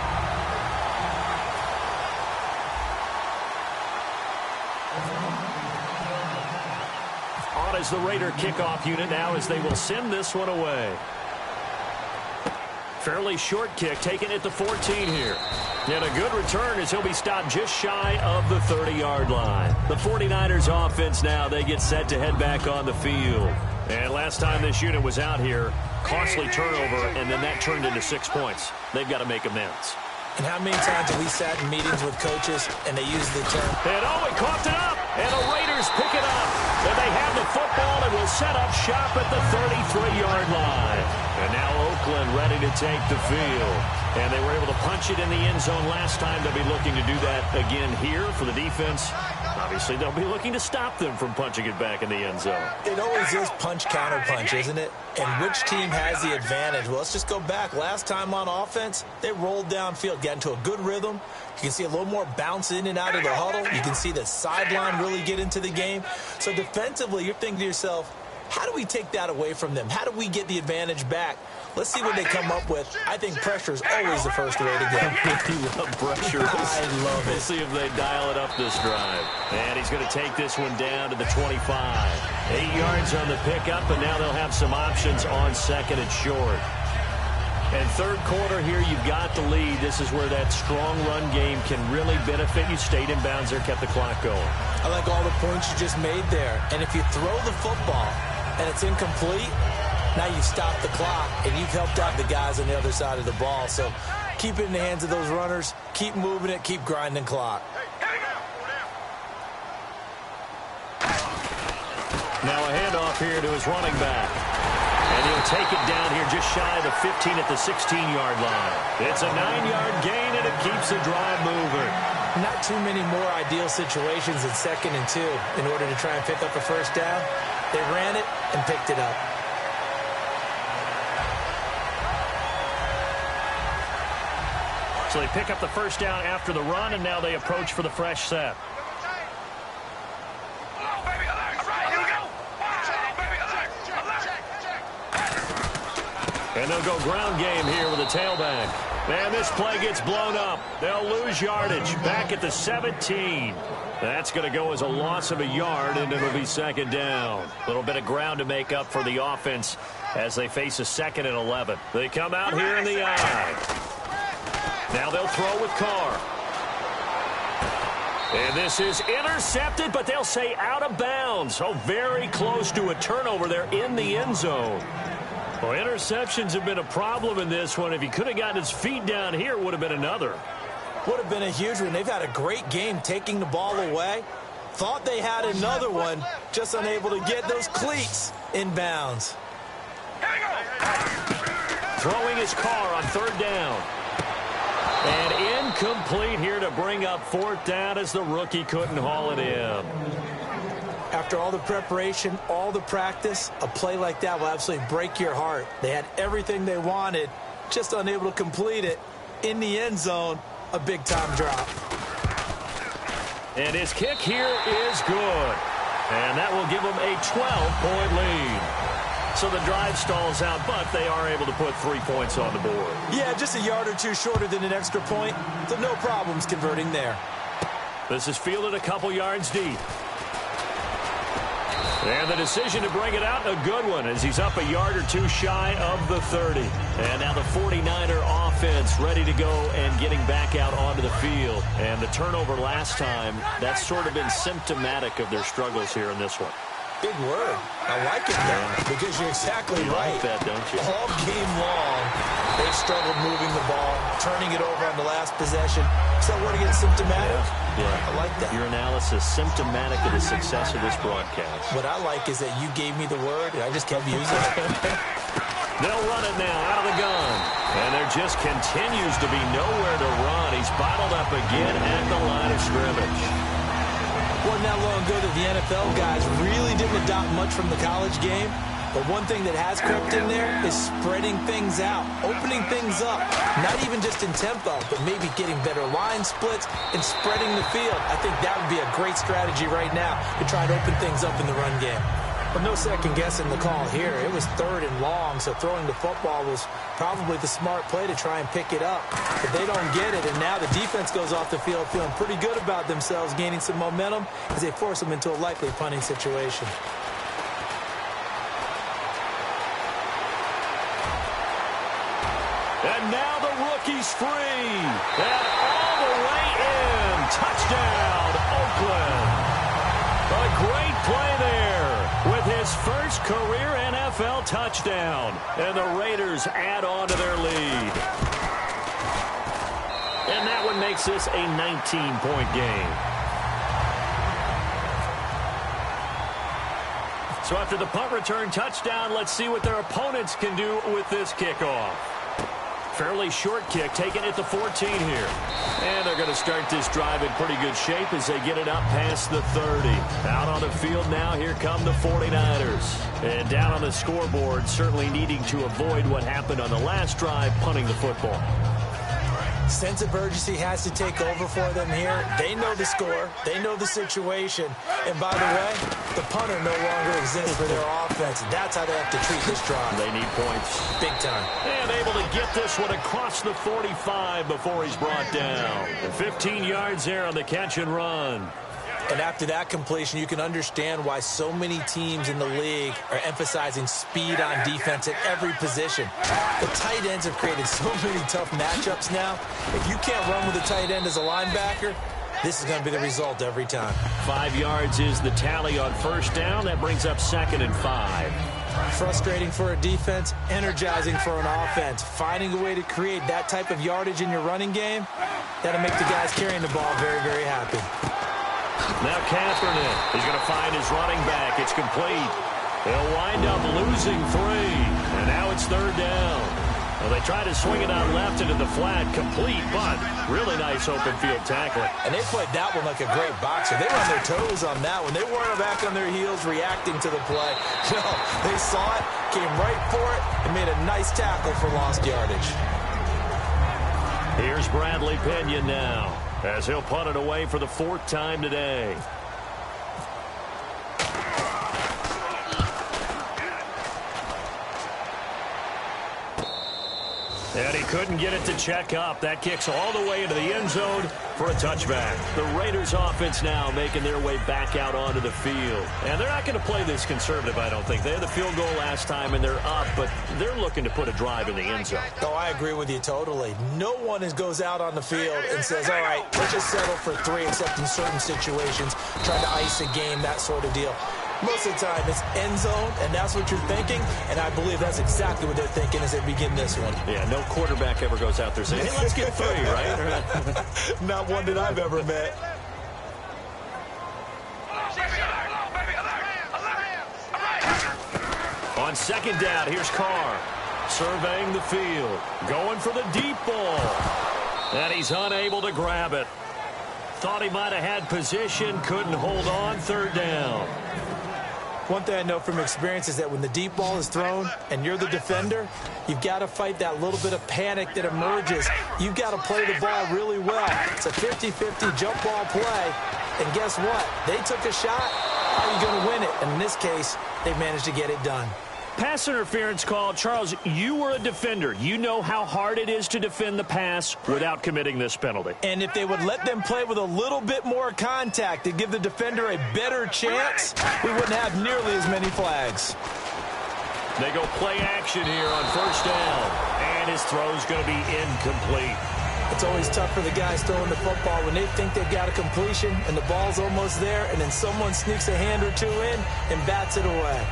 S3: On as the Raider kickoff unit now as they will send this one away. Fairly short kick taken at the 14 here. And a good return as he'll be stopped just shy of the 30-yard line. The 49ers offense now, they get set to head back on the field. And last time this unit was out here, costly turnover, and then that turned into 6 points. They've got to make amends.
S4: And how many times have we sat in meetings with coaches and they use the term?
S3: And he coughed it up, and the Raiders pick it up. And they have the football and will set up shop at the 33-yard line. And now Oakland ready to take the field. And they were able to punch it in the end zone last time. They'll be looking to do that again here for the defense. Obviously, they'll be looking to stop them from punching it back in the end zone.
S4: It always is punch-counter-punch, isn't it? And which team has the advantage? Well, let's just go back. Last time on offense, they rolled downfield, got into a good rhythm. You can see a little more bounce in and out of the huddle. You can see the sideline really get into the game. So defensively, you're thinking to yourself, how do we take that away from them? How do we get the advantage back? Let's see what they come up with. I think pressure is always the first way to go.
S3: You love pressure.
S4: I love it.
S3: We'll see if they dial it up this drive. And he's going to take this one down to the 25. 8 yards on the pickup, and now they'll have some options on second and short. And third quarter here, you've got the lead. This is where that strong run game can really benefit you. Stayed in bounds there, kept the clock going.
S4: I like all the points you just made there. And if you throw the football and it's incomplete, now you've stopped the clock and you've helped out the guys on the other side of the ball. So keep it in the hands of those runners. Keep moving it. Keep grinding clock.
S3: Now a handoff here to his running back. And he'll take it down here just shy of the 15 at the 16-yard line. It's a 9-yard gain, and it keeps the drive moving.
S4: Not too many more ideal situations in 2nd and 2 in order to try and pick up a first down. They ran it and picked it up.
S3: So they pick up the first down after the run, and now they approach for the fresh set. And they'll go ground game here with a tailback. And this play gets blown up. They'll lose yardage back at the 17. That's going to go as a loss of a yard, and it'll be second down. A little bit of ground to make up for the offense as they face a 2nd and 11. They come out here in the I. Now they'll throw with Carr. And this is intercepted, but they'll say out of bounds. So very close to a turnover there in the end zone. Well, interceptions have been a problem in this one. If he could have gotten his feet down here, it would have been another.
S4: Would have been a huge one. They've had a great game taking the ball away. Thought they had another one, just unable to get those cleats in bounds.
S3: Throwing his car on third down. And incomplete here to bring up fourth down as the rookie couldn't haul it in.
S4: After all the preparation, all the practice, a play like that will absolutely break your heart. They had everything they wanted, just unable to complete it. In the end zone, a big-time drop.
S3: And his kick here is good. And that will give them a 12-point lead. So the drive stalls out, but they are able to put 3 points on the board.
S4: Yeah, just a yard or two shorter than an extra point, so no problems converting there.
S3: This is fielded a couple yards deep. And the decision to bring it out, a good one, as he's up a yard or two shy of the 30. And now the 49er offense ready to go and getting back out onto the field. And the turnover last time, that's sort of been symptomatic of their struggles here in this one.
S4: Big word. I like it, though, because you're exactly right.
S3: You like that, don't you?
S4: All game long, they've struggled moving the ball, turning it over on the last possession. Is that word again, symptomatic?
S3: Yeah.
S4: I like that.
S3: Your analysis, symptomatic of the success of this broadcast.
S4: What I like is that you gave me the word, and I just kept using it.
S3: They'll run it now out of the gun. And there just continues to be nowhere to run. He's bottled up again at the line of scrimmage.
S4: Wasn't that long ago that the NFL guys really didn't adopt much from the college game. But one thing that has crept in there is spreading things out, opening things up, not even just in tempo, but maybe getting better line splits and spreading the field. I think that would be a great strategy right now to try to open things up in the run game. But no second guessing the call here. It was third and long, so throwing the football was probably the smart play to try and pick it up. But they don't get it, and now the defense goes off the field feeling pretty good about themselves, gaining some momentum as they force them into a likely punting situation.
S3: And now the rookie's free. And all the way in. Touchdown, Oakland. A great play there with his first career NFL touchdown. And the Raiders add on to their lead. And that one makes this a 19-point game. So after the punt return touchdown, let's see what their opponents can do with this kickoff. Fairly short kick, taken at the 14 here. And they're going to start this drive in pretty good shape as they get it up past the 30. Out on the field now, here come the 49ers. And down on the scoreboard, certainly needing to avoid what happened on the last drive, punting the football.
S4: Sense of urgency has to take over for them here. They know the score. They know the situation. And by the way, the punter no longer exists for their offense. That's how they have to treat this drive.
S3: They need points.
S4: Big time.
S3: And able to get this one across the 45 before he's brought down. And 15 yards there on the catch and run.
S4: And after that completion, you can understand why so many teams in the league are emphasizing speed on defense at every position. The tight ends have created so many tough matchups now. If you can't run with a tight end as a linebacker, this is going to be the result every time.
S3: 5 yards is the tally on first down. That brings up 2nd and 5.
S4: Frustrating for a defense, energizing for an offense. Finding a way to create that type of yardage in your running game, that'll make the guys carrying the ball very, very happy.
S3: Now Kaepernick is going to find his running back. It's complete. They'll wind up losing 3. And now it's third down. Well, they try to swing it out left into the flat. Complete, but really nice open field tackling.
S4: And they played that one like a great boxer. They were on their toes on that one. They weren't back on their heels reacting to the play. No, they saw it, came right for it, and made a nice tackle for lost yardage.
S3: Here's Bradley Pinion now, as he'll punt it away for the 4th time today. And he couldn't get it to check up. That kicks all the way into the end zone for a touchback. The Raiders offense now making their way back out onto the field. And they're not going to play this conservative, I don't think. They had the field goal last time, and they're up, but they're looking to put a drive in the end zone.
S4: Oh, I agree with you totally. No one goes out on the field and says, all right, let's just settle for 3, except in certain situations, trying to ice a game, that sort of deal. Most of the time, it's end zone, and that's what you're thinking, and I believe that's exactly what they're thinking as they begin this one.
S3: Yeah, no quarterback ever goes out there saying, hey, let's get 3, right?
S4: Not one that I've ever met.
S3: On second down, here's Carr, surveying the field, going for the deep ball, and he's unable to grab it. Thought he might have had position, couldn't hold on, third down.
S4: One thing I know from experience is that when the deep ball is thrown and you're the defender, you've got to fight that little bit of panic that emerges. You've got to play the ball really well. It's a 50-50 jump ball play. And guess what? They took a shot. How are you going to win it? And in this case, they managed to get it done.
S3: Pass interference call. Charles, you were a defender. You know how hard it is to defend the pass without committing this penalty.
S4: And if they would let them play with a little bit more contact to give the defender a better chance, we wouldn't have nearly as many flags.
S3: They go play action here on first down. And his throw's going to be incomplete.
S4: It's always tough for the guys throwing the football when they think they've got a completion and the ball's almost there, and then someone sneaks a hand or two in and bats it away.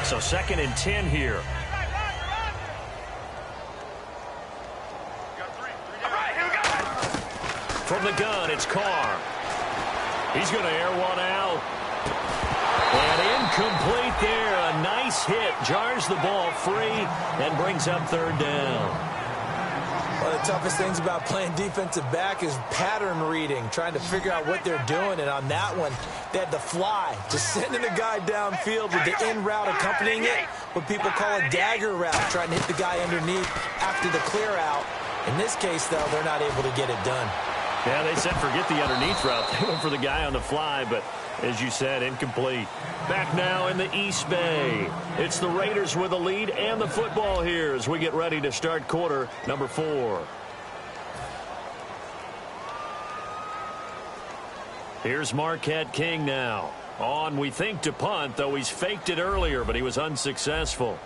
S3: So 2nd and 10 here. From the gun, it's Carr. He's going to air one out. And incomplete there. A nice hit. Jars the ball free and brings up third down.
S4: One of the toughest things about playing defensive back is pattern reading, trying to figure out what they're doing. And on that one, they had the fly, just sending the guy downfield with the in route accompanying it, what people call a dagger route, trying to hit the guy underneath after the clear out. In this case, though, they're not able to get it done.
S3: Yeah, they said forget the underneath route. They went for the guy on the fly, but as you said, incomplete. Back now in the East Bay. It's the Raiders with the lead and the football here as we get ready to start quarter number 4. Here's Marquette King now. On, we think, to punt, though he's faked it earlier, but he was unsuccessful.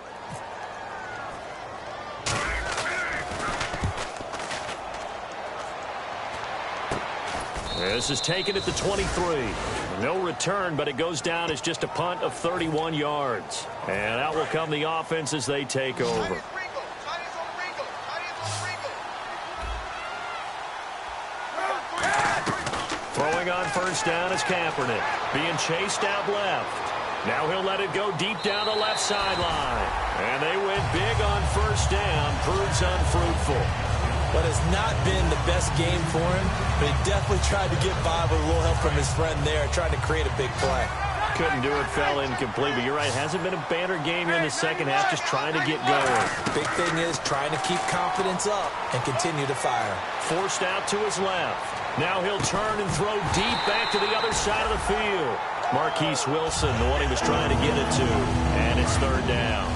S3: This is taken at the 23. No return, but it goes down as just a punt of 31 yards. And out will come the offense as they take over. Throwing on first down is Kaepernick. Being chased out left. Now he'll let it go deep down the left sideline. And they went big on first down. Proves unfruitful.
S4: But it's not been the best game for him, but he definitely tried to get by with a little help from his friend there, trying to create a big play.
S3: Couldn't do it, fell incomplete, but you're right, hasn't been a banner game here in the second half, just trying to get going.
S4: Big thing is trying to keep confidence up and continue to fire.
S3: Forced out to his left. Now he'll turn and throw deep back to the other side of the field. Marquise Wilson, the one he was trying to get it to, and it's third down.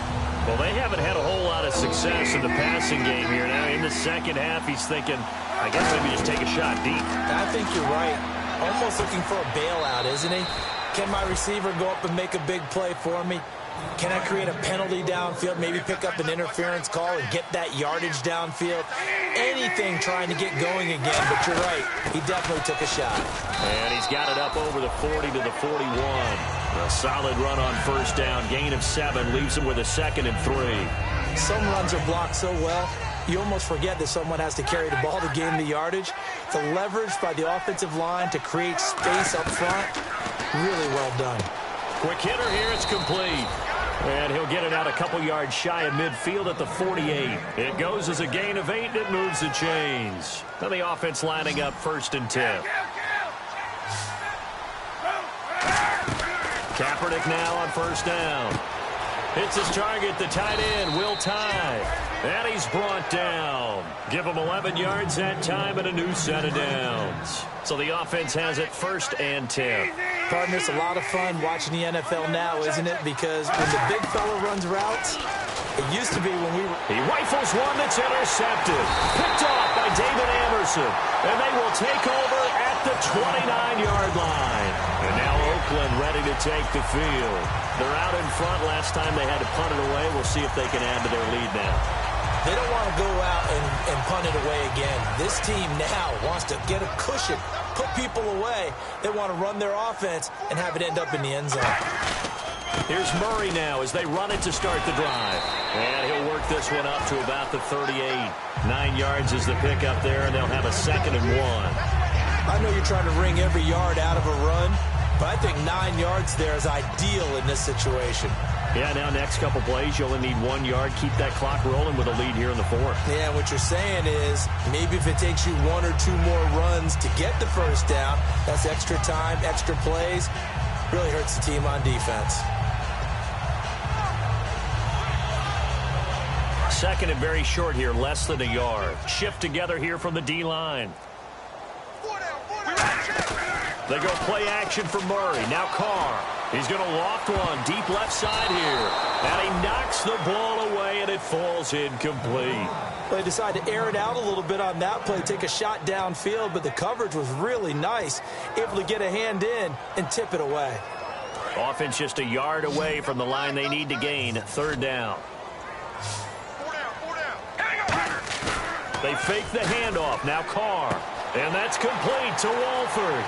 S3: Well, they haven't had a whole lot of success in the passing game here. Now, in the second half, he's thinking, I guess maybe just take a shot deep.
S4: I think you're right. Almost looking for a bailout, isn't he? Can my receiver go up and make a big play for me? Can I create a penalty downfield, maybe pick up an interference call and get that yardage downfield? Anything trying to get going again, but you're right. He definitely took a shot.
S3: And he's got it up over the 40 to the 41. A solid run on first down. Gain of 7 leaves him with a 2nd and 3.
S4: Some runs are blocked so well, you almost forget that someone has to carry the ball to gain the yardage. The leverage by the offensive line to create space up front, really well done.
S3: Quick hitter here, it's complete. And he'll get it out a couple yards shy of midfield at the 48. It goes as a gain of 8, and it moves the chains. Now the offense lining up 1st and 10. Kaepernick now on first down. Hits his target, the tight end, Will Tye. And he's brought down. Give him 11 yards that time and a new set of downs. So the offense has it 1st and 10.
S4: Partner, it's a lot of fun watching the NFL now, isn't it? Because when the big fella runs routes, it used to be when we were...
S3: He rifles one that's intercepted. Picked off by David Anderson. And they will take over at the 29-yard line. And now Oakland ready to take the field. They're out in front. Last time they had to punt it away. We'll see if they can add to their lead now.
S4: They don't want to go out and punt it away again. This team now wants to get a cushion, put people away. They want to run their offense and have it end up in the end zone.
S3: Here's Murray now as they run it to start the drive. And he'll work this one up to about the 38. 9 yards is the pickup there, and they'll have a 2nd and 1.
S4: I know you're trying to wring every yard out of a run, but I think 9 yards there is ideal in this situation.
S3: Yeah, now next couple plays, you only need 1 yard. Keep that clock rolling with a lead here in the 4th.
S4: Yeah, what you're saying is maybe if it takes you 1 or 2 more runs to get the first down, that's extra time, extra plays. Really hurts the team on defense.
S3: 2nd and very short here, less than a yard. Shift together here from the D-line. They go play action for Murray. Now Carr. He's going to loft one deep left side here. And he knocks the ball away, and it falls incomplete.
S4: They decide to air it out a little bit on that play, take a shot downfield, but the coverage was really nice. Able to get a hand in and tip it away.
S3: Offense just a yard away from the line they need to gain. 3rd down. They fake the handoff. Now Carr. And that's complete to Walford.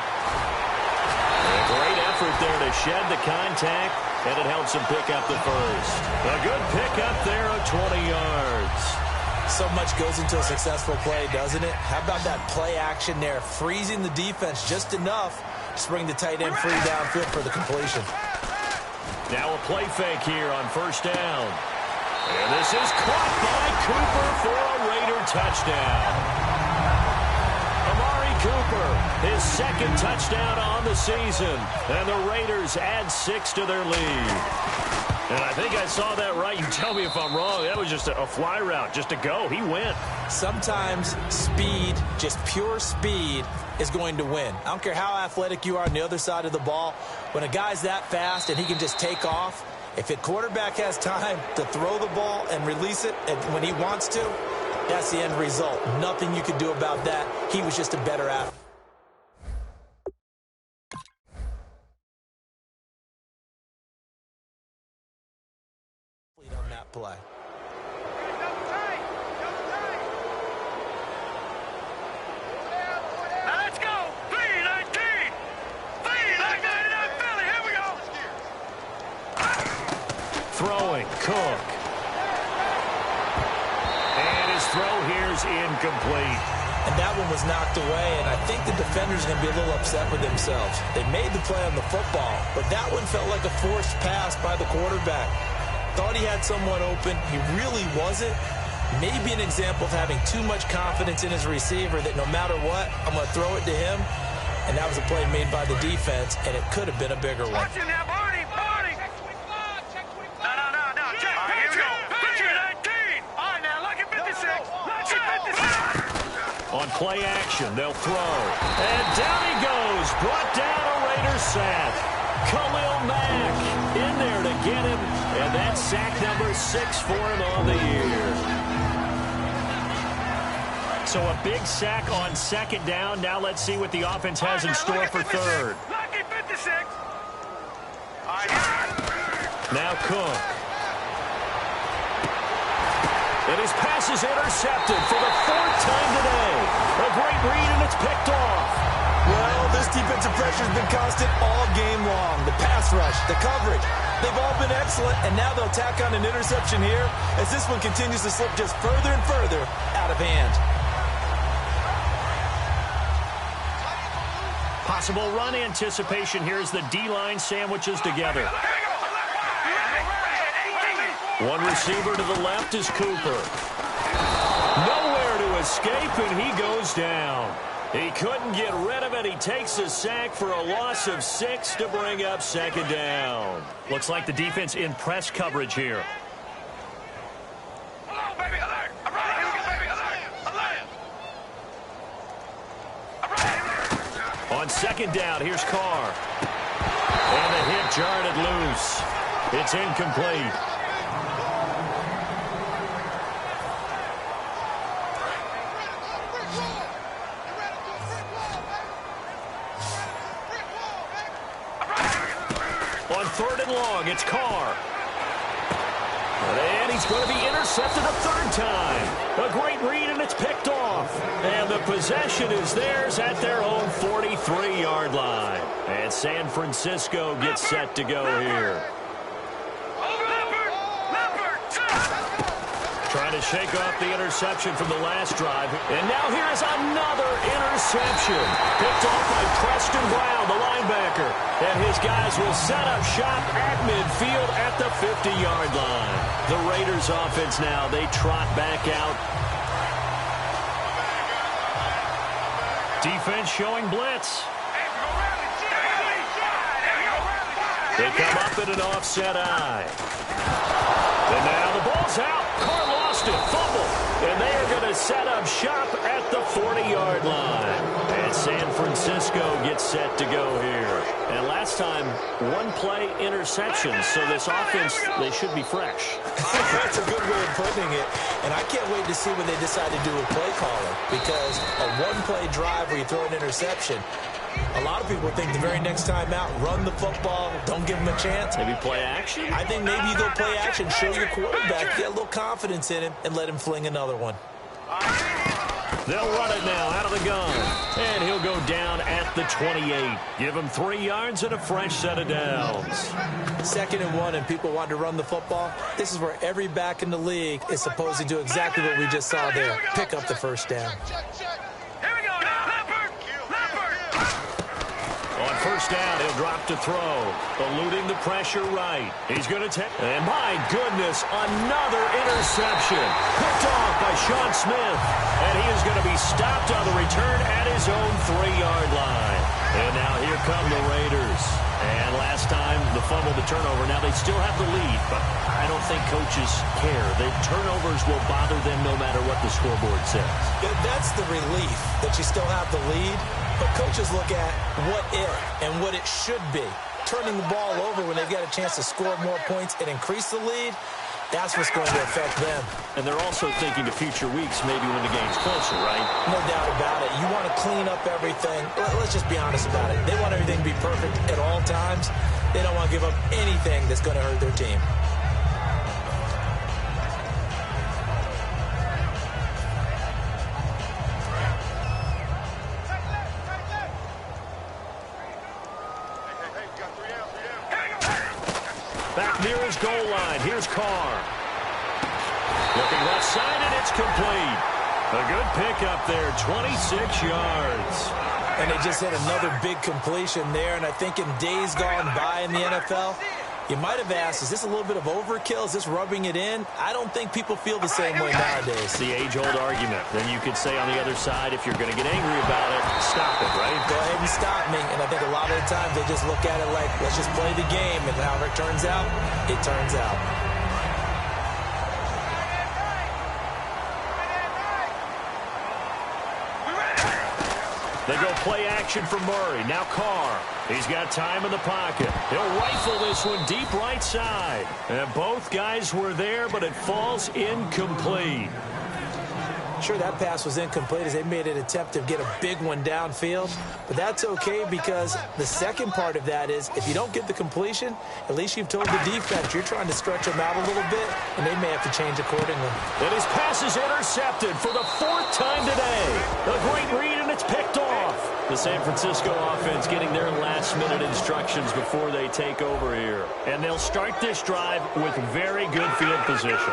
S3: A great effort there to shed the contact, and it helps him pick up the first. A good pickup there of 20 yards.
S4: So much goes into a successful play, doesn't it? How about that play action there, freezing the defense just enough to bring the tight end free downfield for the completion.
S3: Now a play fake here on 1st down. And this is caught by Cooper for a Raider touchdown. Cooper, his 2nd touchdown on the season. And the Raiders add 6 to their lead. And I think I saw that right. You tell me if I'm wrong. That was just a fly route, just a go. He went.
S4: Sometimes speed, just pure speed, is going to win. I don't care how athletic you are on the other side of the ball. When a guy's that fast and he can just take off, if a quarterback has time to throw the ball and release it when he wants to, that's the end result. Nothing you could do about that. He was just a better athlete on that play.
S5: Now let's go. 3-19. 3-19 Philly. Here we go.
S3: Throwing, Cook. Throw here's incomplete.
S4: And that one was knocked away, and I think the defender's going to be a little upset with themselves. They made the play on the football, but that one felt like a forced pass by the quarterback. Thought he had someone open. He really wasn't. Maybe an example of having too much confidence in his receiver that no matter what, I'm going to throw it to him. And that was a play made by the defense, and it could have been a bigger one.
S5: Watch him now, Barney. Barney. No. Check. All right, here we go. Picture 19. All right, now, lucky 56. Lucky 56.
S3: On play action, they'll throw. And down he goes. Brought down a Raider sack. Khalil Mack in there to get him. And that's sack number 6 for him on the year. So a big sack on 2nd down. Now let's see what the offense has in store for 3rd.
S5: Lucky 56.
S3: Now Cook. And his pass is intercepted for the 4th time today. A great read, and it's picked off.
S4: Well, this defensive pressure has been constant all game long. The pass rush, the coverage, they've all been excellent, and now they'll tack on an interception here as this one continues to slip just further and further out of hand.
S3: Possible run anticipation here as the D-line sandwiches together. One receiver to the left is Cooper. Nowhere to escape, and he goes down. He couldn't get rid of it. He takes a sack for a loss of 6 to bring up 2nd down. Looks like the defense in press coverage here.
S5: Hello, baby, alert.
S3: On second down, here's Carr. And the hit jarred it loose. It's incomplete. On third and long, it's Carr. And he's going to be intercepted a third time. A great read, and it's picked off. And the possession is theirs at their own 43-yard line. And San Francisco gets set to go here. Trying to shake off the interception from the last drive. And now here is another interception. Picked off by Preston Brown, the linebacker. And his guys will set up shop at midfield at the 50-yard line. The Raiders offense now, they trot back out. Defense showing blitz. They come up in an offset eye. And now the ball's out. Carr lost it. Fumble. And they are going to set up shop at the 40-yard line. And San Francisco gets set to go here. And last time, one-play interception. So this offense, they should be fresh.
S4: That's a good way of putting it. And I can't wait to see what they decide to do with play calling. Because a one-play drive where you throw an interception, a lot of people think the very next time out, run the football, don't give him a chance.
S3: Maybe play action?
S4: I think maybe you go play action, show your quarterback, get a little confidence in him, and let him fling another one.
S3: They'll run it now out of the gun. And he'll go down at the 28. Give him 3 yards and a fresh set of downs.
S4: 2nd and 1, and people want to run the football. This is where every back in the league is supposed to do exactly what we just saw there. Pick up the first down.
S3: First down, he'll drop to throw. Eluding the pressure right. He's going to take... And my goodness, another interception. Picked off by Sean Smith. And he is going to be stopped on the return at his own 3-yard line. And now here come the Raiders. And last time, the fumble, the turnover. Now they still have the lead, but I don't think coaches care. The turnovers will bother them no matter what the scoreboard says.
S4: That's the relief, that you still have the lead. But coaches look at what if and what it should be. Turning the ball over when they've got a chance to score more points and increase the lead, that's what's going to affect them.
S3: And they're also thinking to future weeks, maybe when the game's closer, right?
S4: No doubt about it. You want to clean up everything. Let's just be honest about it. They want everything to be perfect at all times. They don't want to give up anything that's going to hurt their team.
S3: Back near his goal line. Here's Carr. Looking left side, and it's complete. A good pickup there, 26 yards.
S4: And they just hit another big completion there. And I think in days gone by in the NFL, you might have asked, is this a little bit of overkill? Is this rubbing it in? I don't think people feel the same way nowadays.
S3: The age-old argument. Then you could say on the other side, if you're going to get angry about it, stop it, right?
S4: Go ahead and stop me. And I think a lot of the times they just look at it like, let's just play the game. And however it turns out, it turns out.
S3: They go play action for Murray. Now Carr. He's got time in the pocket. He'll rifle this one deep right side. And both guys were there, but it falls incomplete.
S4: Sure, that pass was incomplete as they made an attempt to get a big one downfield. But that's okay because the second part of that is if you don't get the completion, at least you've told the defense you're trying to stretch them out a little bit, and they may have to change accordingly.
S3: And his pass is intercepted for the 4th time today. A great read, and it's picked off. The San Francisco offense getting their last-minute instructions before they take over here. And they'll start this drive with very good field position.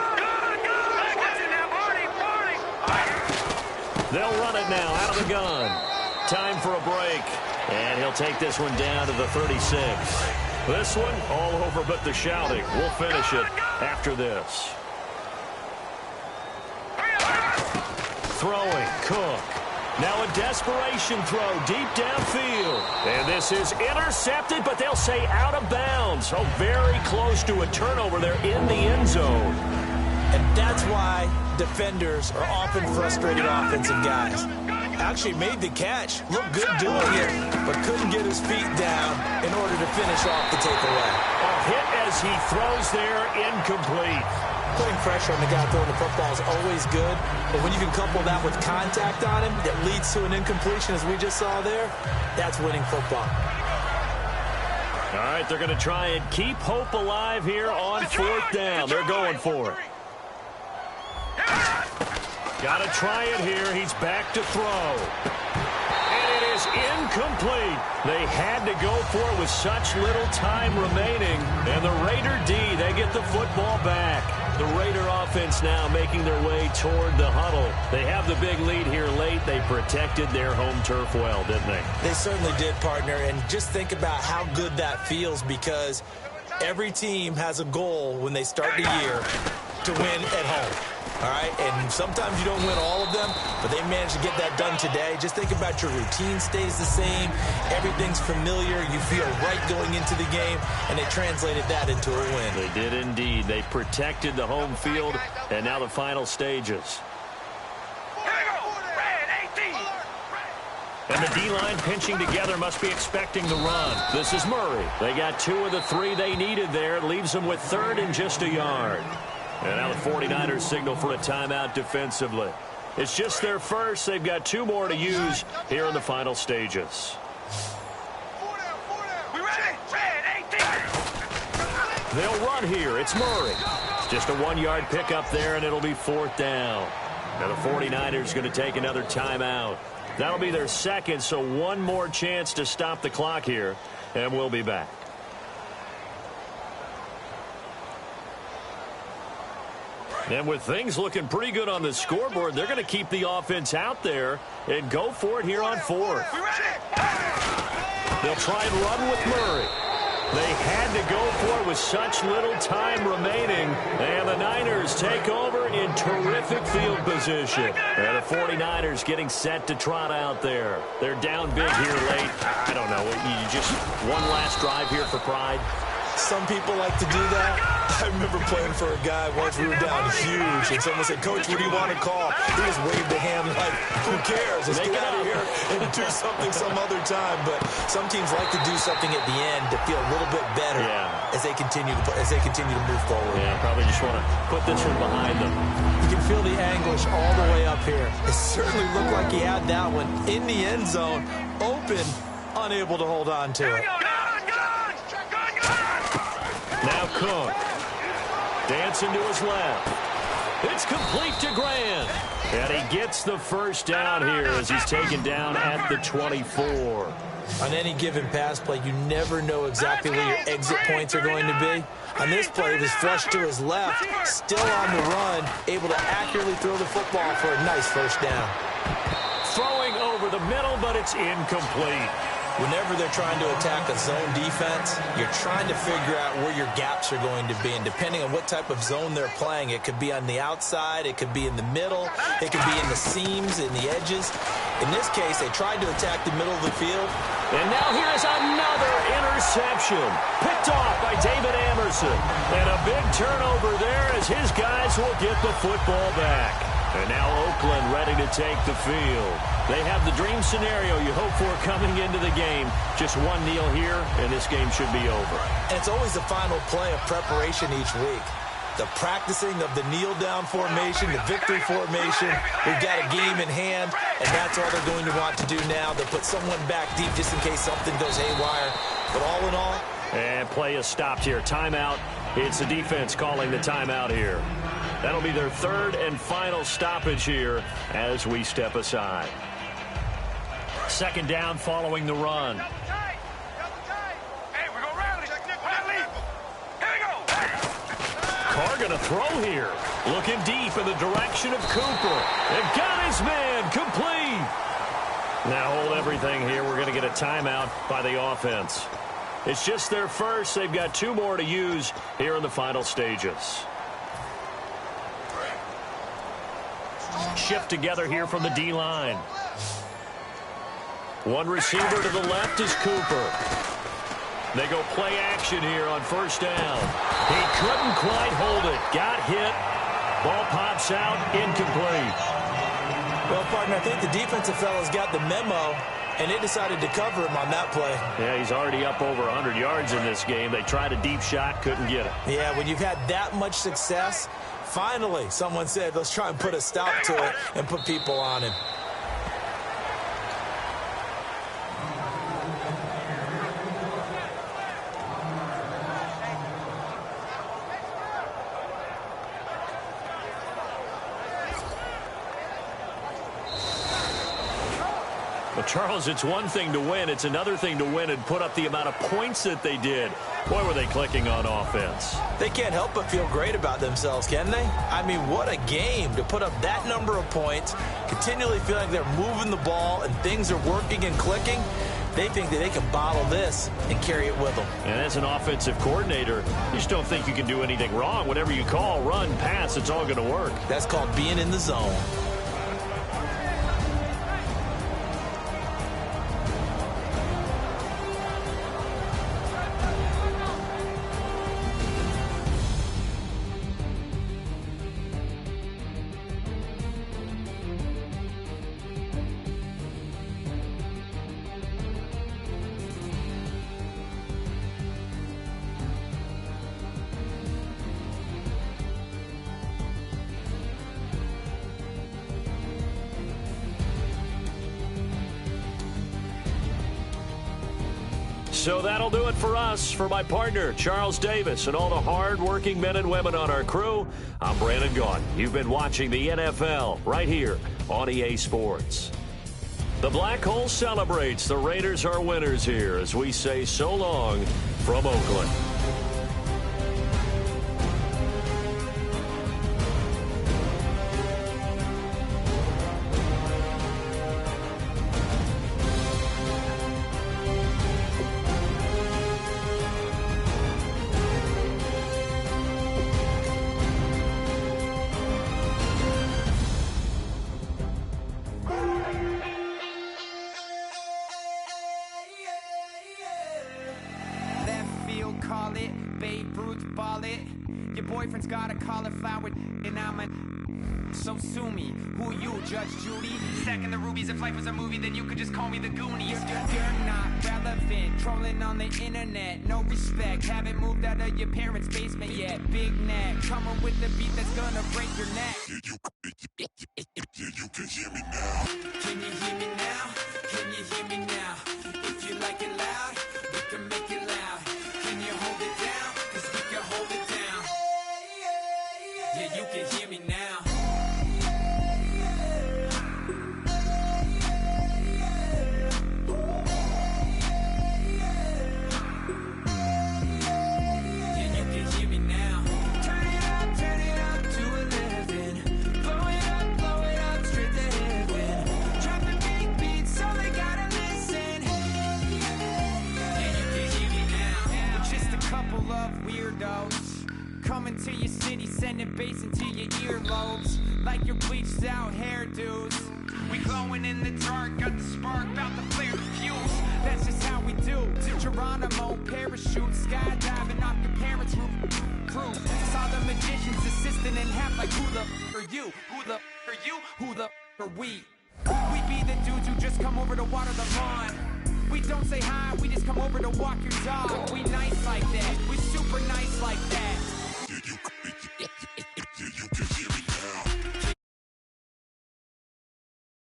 S3: They'll run it now out of the gun. Time for a break. And he'll take this one down to the 36. This one all over but the shouting. We'll finish it after this. Throwing, Cook. Now a desperation throw deep downfield. And this is intercepted, but they'll say out of bounds. Oh, very close to a turnover there in the end zone.
S4: And that's why defenders are often frustrated offensive guys. Actually made the catch. Looked good doing it, but couldn't get his feet down in order to finish off the takeaway.
S3: A hit as he throws there, incomplete.
S4: Putting pressure on the guy throwing the football is always good, but when you can couple that with contact on him that leads to an incompletion, as we just saw there, that's winning football.
S3: All right, they're going to try and keep hope alive here on 4th down. They're going for it. Got to try it here. He's back to throw. And it is incomplete. They had to go for it with such little time remaining. And the Raider D, they get the football back. The Raider offense now making their way toward the huddle. They have the big lead here late. They protected their home turf well, didn't they?
S4: They certainly did, partner. And just think about how good that feels, because every team has a goal when they start the year to win at home. All right, and sometimes you don't win all of them, but they managed to get that done today. Just think about your routine stays the same. Everything's familiar. You feel right going into the game, and they translated that into a win.
S3: They did indeed. They protected the home field, and now the final stages. And the D-line pinching together must be expecting the run. This is Murray. They got 2 of the 3 they needed there. It leaves them with 3rd and just a yard. And now the 49ers signal for a timeout defensively. It's just their first. They've got 2 more to use here in the final stages. They'll run here. It's Murray. It's just a 1-yard pickup there, and it'll be 4th down. Now the 49ers going to take another timeout. That'll be their 2nd, so 1 more chance to stop the clock here, and we'll be back. And with things looking pretty good on the scoreboard, they're going to keep the offense out there and go for it here on 4th. They'll try and run with Murray. They had to go for it with such little time remaining. And the Niners take over in terrific field position. And the 49ers getting set to trot out there. They're down big here late. I don't know. You just one last drive here for pride.
S4: Some people like to do that. I remember playing for a guy once. We were down huge, and someone said, "Coach, what do you want to call?" He just waved a hand like, "Who cares? Let's get out of here and do something some other time." But some teams like to do something at the end to feel a little bit better as they continue to move forward.
S3: Yeah, probably just want to put this one behind them.
S4: You can feel the anguish all the way up here. It certainly looked like he had that one in the end zone, open, unable to hold on to it.
S3: Now Cook, dancing to his left. It's complete to Grant. And he gets the first down here as he's taken down at the 24.
S4: On any given pass play, you never know exactly where your exit points are going to be. On this play, it was flushed to his left, still on the run, able to accurately throw the football for a nice first down.
S3: Throwing over the middle, but it's incomplete.
S4: Whenever they're trying to attack a zone defense, you're trying to figure out where your gaps are going to be. And depending on what type of zone they're playing, it could be on the outside, it could be in the middle, it could be in the seams, in the edges. In this case, they tried to attack the middle of the field.
S3: And now here's another interception. Picked off by David Amerson. And a big turnover there as his guys will get the football back. And now Oakland ready to take the field. They have the dream scenario you hope for coming into the game. Just one kneel here, and this game should be over.
S4: And it's always the final play of preparation each week. The practicing of the kneel-down formation, the victory formation. We've got a game in hand, and that's all they're going to want to do now. They'll put someone back deep just in case something goes haywire. But all in all...
S3: And play is stopped here. Timeout. It's the defense calling the timeout here. That'll be their 3rd and final stoppage here as we step aside. 2nd down following the run.
S5: Hey, we're going to rally. Rally. Here we go.
S3: Carr going to throw here. Looking deep in the direction of Cooper. And got his man complete. Now hold everything here. We're going to get a timeout by the offense. It's just their first. They've got 2 more to use here in the final stages. Shift together here from the D-line. One receiver to the left is Cooper. They go play action here on 1st down. He couldn't quite hold it. Got hit. Ball pops out. Incomplete.
S4: Well, partner, I think the defensive fellas got the memo, and they decided to cover him on that play.
S3: Yeah, he's already up over 100 yards in this game. They tried a deep shot, couldn't get it.
S4: Yeah, when you've had that much success, finally someone said, let's try and put a stop to it and put people on him.
S3: Well, Charles, it's one thing to win. It's another thing to win and put up the amount of points that they did. Boy, were they clicking on offense.
S4: They can't help but feel great about themselves, can they? I mean, what a game to put up that number of points, continually feel like they're moving the ball and things are working and clicking. They think that they can bottle this and carry it with them.
S3: And as an offensive coordinator, you just don't think you can do anything wrong. Whatever you call, run, pass, it's all going to work.
S4: That's called being in the zone.
S3: So that'll do it for us. For my partner, Charles Davis, and all the hard-working men and women on our crew, I'm Brandon Gaudin. You've been watching the NFL right here on EA Sports. The Black Hole celebrates. The Raiders are winners here as we say so long from Oakland.
S6: Call it, Babe Ruth ball it. Your boyfriend's got a cauliflower and I'm a... So sue me, who you, Judge Judy? Stacking the rubies, if life was a movie, then you could just call me the Goonies. You're not relevant, trolling on the internet, no respect. Haven't moved out of your parents' basement yet. Big neck, coming with the beat that's gonna break your neck.
S1: You can hear me now. Can you hear me now? Can you hear me now? If you like it loud, we can make it loud. Can you hold it down? 'Cause we can hold it down. Yeah, you can hear me now.
S6: Coming to your city, sending bass into your earlobes, like your bleached out hairdos. We glowing in the dark, got the spark, about to flare the fuse. That's just how we do. Geronimo, parachute, skydiving off your parents' roof. Crew, saw the magician's assistant in half, like who the are you? Who the are you? Who the are we? We be the dudes who just come over to water the lawn. We don't say hi, we just come over to walk your dog. We